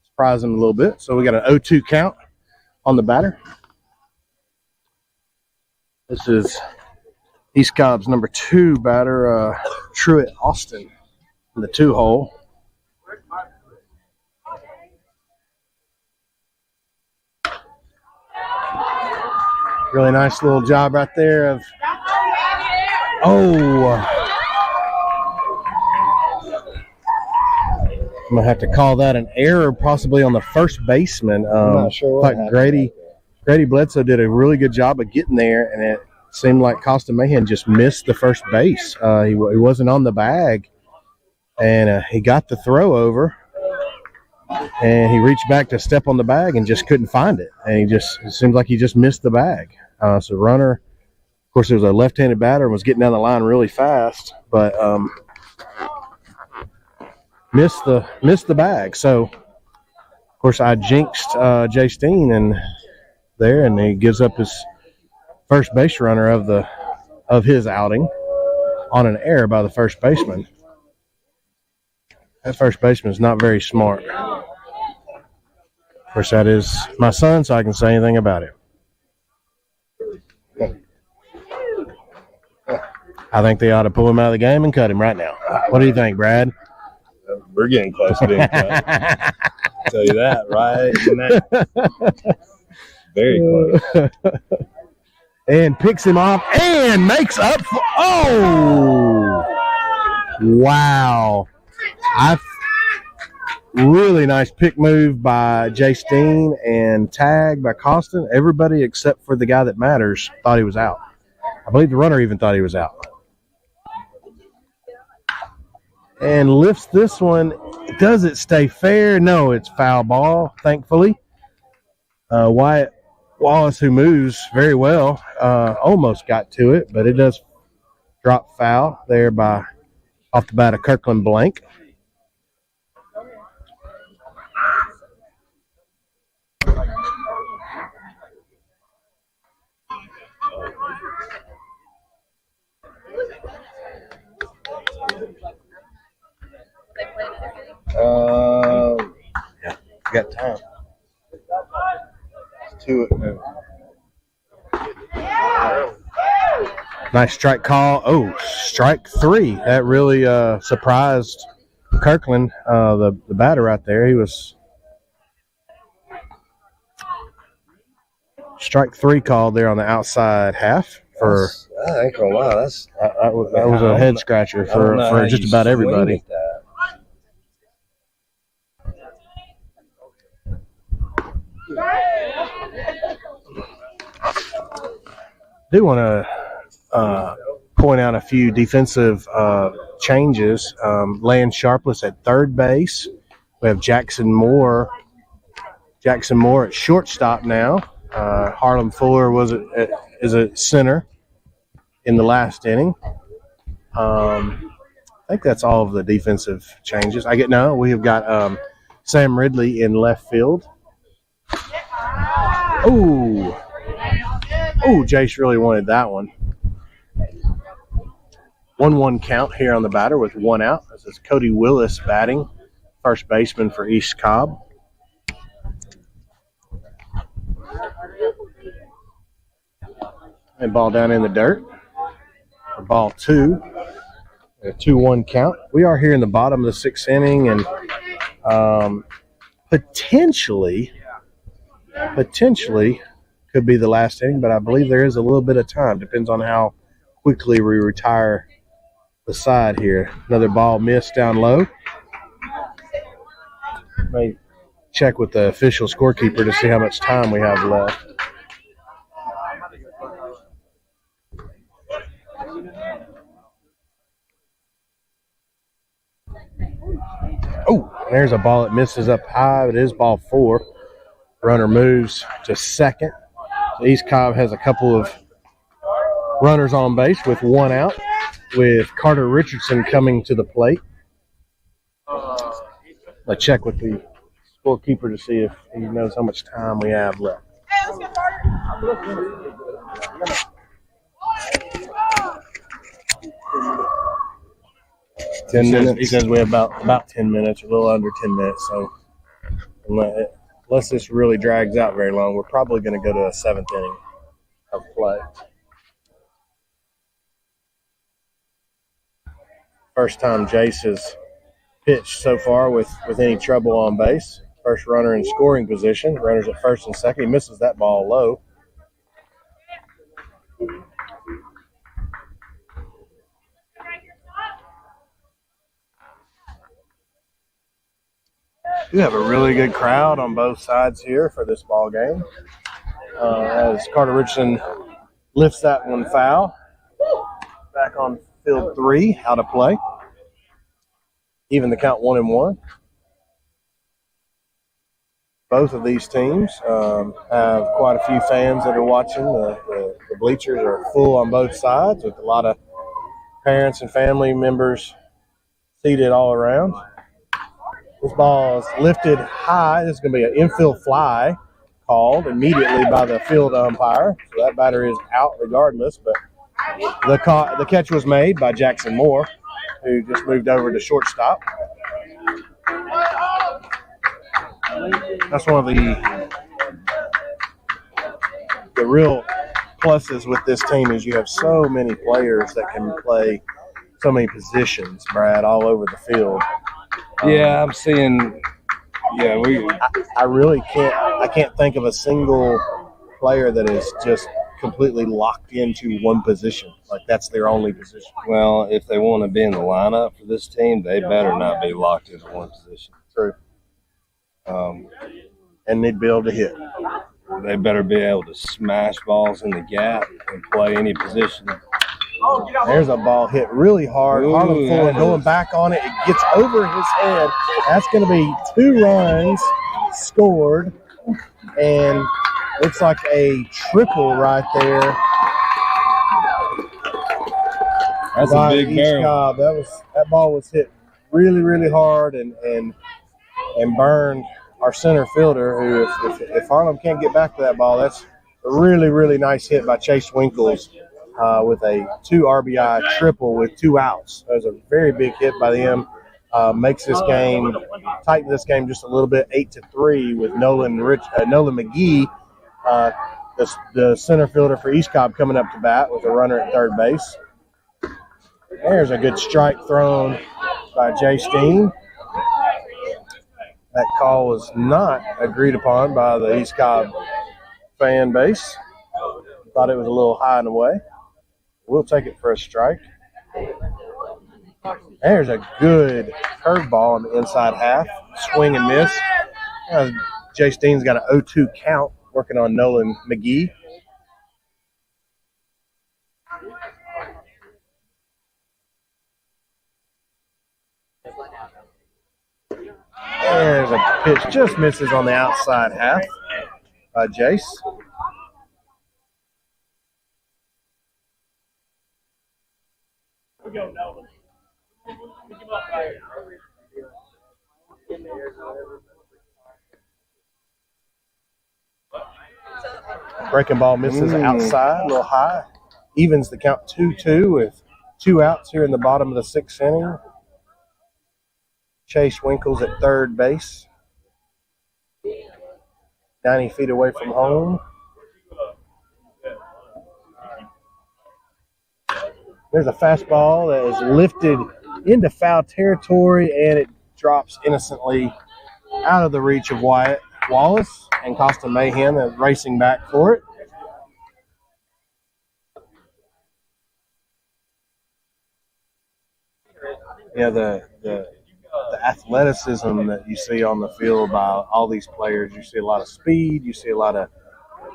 Surprised him a little bit. So we got an 0-2 count on the batter. This is East Cobb's number 2 batter, Truett Austin, in the 2-hole. Really nice little job right there of, I'm going to have to call that an error possibly on the first baseman. I'm not sure what happened. Grady Bledsoe did a really good job of getting there, and it seemed like Costa Mahan just missed the first base. He wasn't on the bag, and he got the throw over, and he reached back to step on the bag and just couldn't find it. And it seemed like he just missed the bag. So runner, of course, it was a left-handed batter and was getting down the line really fast, but missed the bag. So, of course, I jinxed Jay Steen and he gives up his first base runner of his outing on an error by the first baseman. That first baseman is not very smart. Of course, that is my son, so I can say anything about it. I think they ought to pull him out of the game and cut him right now. What do you think, Brad? We're getting close to being cut. I'll tell you that, right? Very close. And picks him off and makes up for. Oh! Wow. Really nice pick move by Jay Steen and tag by Costin. Everybody except for the guy that matters thought he was out. I believe the runner even thought he was out. And lifts this one. Does it stay fair? No, it's foul ball, thankfully. Wyatt Wallace, who moves very well, almost got to it, but it does drop foul there off the bat of Kirkland Blank. Yeah, you got time. It's 2 Nice strike call. Oh, strike 3. That really surprised Kirkland, the batter right there. He was strike 3 called there on the outside half for. I ain't gonna lie, That was a head scratcher for just about everybody. I do want to point out a few defensive changes. Land Sharpless at third base. We have Jackson Moore at shortstop now. Harlem Fuller is at center in the last inning. I think that's all of the defensive changes. We have got Sam Ridley in left field. Oh, Jace really wanted that one. 1-1 count here on the batter with 1 out. This is Cody Willis batting, first baseman for East Cobb. And ball down in the dirt for ball 2. A 2-1 count. We are here in the bottom of the 6th inning, and potentially could be the last inning, but I believe there is a little bit of time. Depends on how quickly we retire the side here. Another ball missed down low. May check with the official scorekeeper to see how much time we have left. Oh, there's a ball that misses up high. It is ball 4. Runner moves to second. East Cobb has a couple of runners on base with 1 out, with Carter Richardson coming to the plate. I check with the scorekeeper to see if he knows how much time we have left. 10 minutes. He says we have about 10 minutes, a little under 10 minutes. So unless this really drags out very long, we're probably going to go to a 7th inning of play. First time Jace has pitched so far with any trouble on base. First runner in scoring position. Runners at first and second. He misses that ball low. We have a really good crowd on both sides here for this ball game. As Carter Richardson lifts that one foul. Back on field 3, out of play. Even the count 1-1. Both of these teams have quite a few fans that are watching. The bleachers are full on both sides with a lot of parents and family members seated all around. This ball is lifted high. This is going to be an infield fly called immediately by the field umpire. So that batter is out regardless, but the catch was made by Jackson Moore, who just moved over to shortstop. That's one of the real pluses with this team is you have so many players that can play so many positions, Brad, all over the field. Yeah, I'm seeing. Yeah, I really can't think of a single player that is just completely locked into one position. Like that's their only position. Well, if they want to be in the lineup for this team, they better not be locked into one position. True. And they'd be able to hit. They better be able to smash balls in the gap and play any position. There's a ball hit really hard. Harlan Ford going back on it. It gets over his head. That's going to be 2 runs scored. And looks like a triple right there. That's a big barrel. Cobb. That ball was hit really, really hard and burned our center fielder, who if Harlem can't get back to that ball, that's a really, really nice hit by Chase Winkles with a 2 RBI triple with 2 outs. That was a very big hit by them. Makes this game, tighten this game just a little bit, 8-3 with Nolan McGee, the center fielder for East Cobb, coming up to bat with a runner at third base. There's a good strike thrown by Jay Steen. That call was not agreed upon by the East Cobb fan base. Thought it was a little high and away. We'll take it for a strike. There's a good curveball on the inside half. Swing and miss. Jay Steen's got an 0-2 count working on Nolan McGee. There's a pitch, just misses on the outside half by Jace. Breaking ball misses outside, a little high. Evens the count 2-2 with 2 outs here in the bottom of the 6th inning. Chase Winkles at third base. 90 feet away from home. There's a fastball that is lifted into foul territory, and it drops innocently out of the reach of Wyatt Wallace and Costa Mahan that's racing back for it. Yeah, the athleticism that you see on the field by all these players, you see a lot of speed, you see a lot of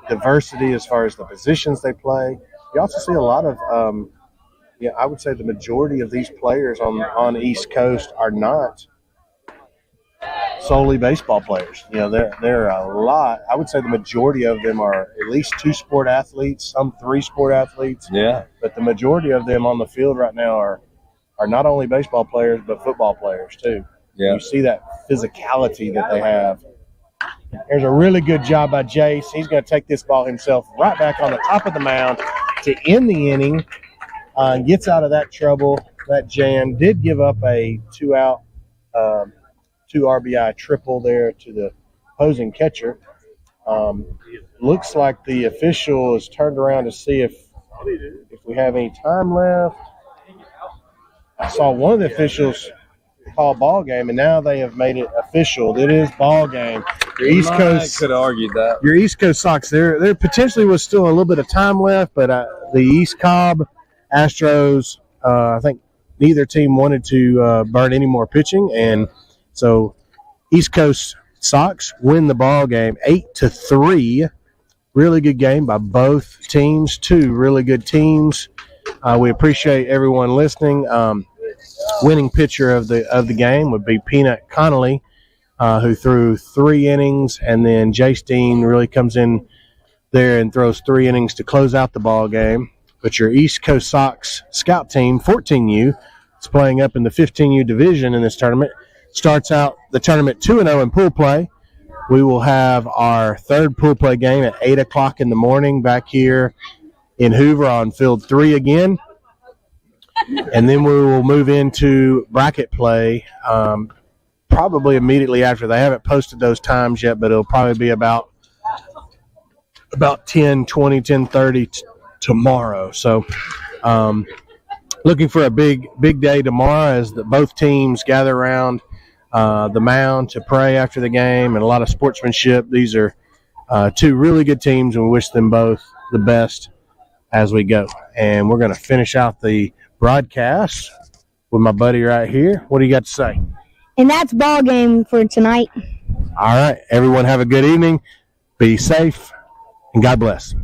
diversity as far as the positions they play. You also see a lot of, I would say the majority of these players on the East Coast are not solely baseball players. There are a lot. I would say the majority of them are at least 2-sport athletes, some 3-sport athletes. Yeah. But the majority of them on the field right now are not only baseball players, but football players too. Yeah. You see that physicality that they have. There's a really good job by Jace. He's going to take this ball himself right back on the top of the mound to end the inning. Gets out of that trouble, that jam. Did give up a 2-out, 2 RBI triple there to the opposing catcher. Looks like the official has turned around to see if we have any time left. I saw one of the officials call ball game, and now they have made it official. It is ball game. Your East Coast could have argued that. Your East Coast Sox. There potentially was still a little bit of time left, but the East Cobb Astros, I think neither team wanted to burn any more pitching, and so East Coast Sox win the ball game 8-3. Really good game by both teams. 2 really good teams. We appreciate everyone listening. Winning pitcher of the game would be Peanut Connolly, who threw 3 innings, and then Jace Dean really comes in there and throws 3 innings to close out the ball game. But your East Coast Sox scout team, 14U, is playing up in the 15U division in this tournament. Starts out the tournament 2-0 in pool play. We will have our 3rd pool play game at 8 o'clock in the morning back here in Hoover on field 3 again. And then we will move into bracket play probably immediately after. They haven't posted those times yet, but it'll probably be about 10:20, 10:30 tomorrow. So looking for a big day tomorrow as both teams gather around the mound to pray after the game, and a lot of sportsmanship. These are 2 really good teams, and we wish them both the best as we go. And we're going to finish out the broadcast with my buddy right here. What do you got to say? And that's ball game for tonight. All right. Everyone have a good evening. Be safe, and God bless.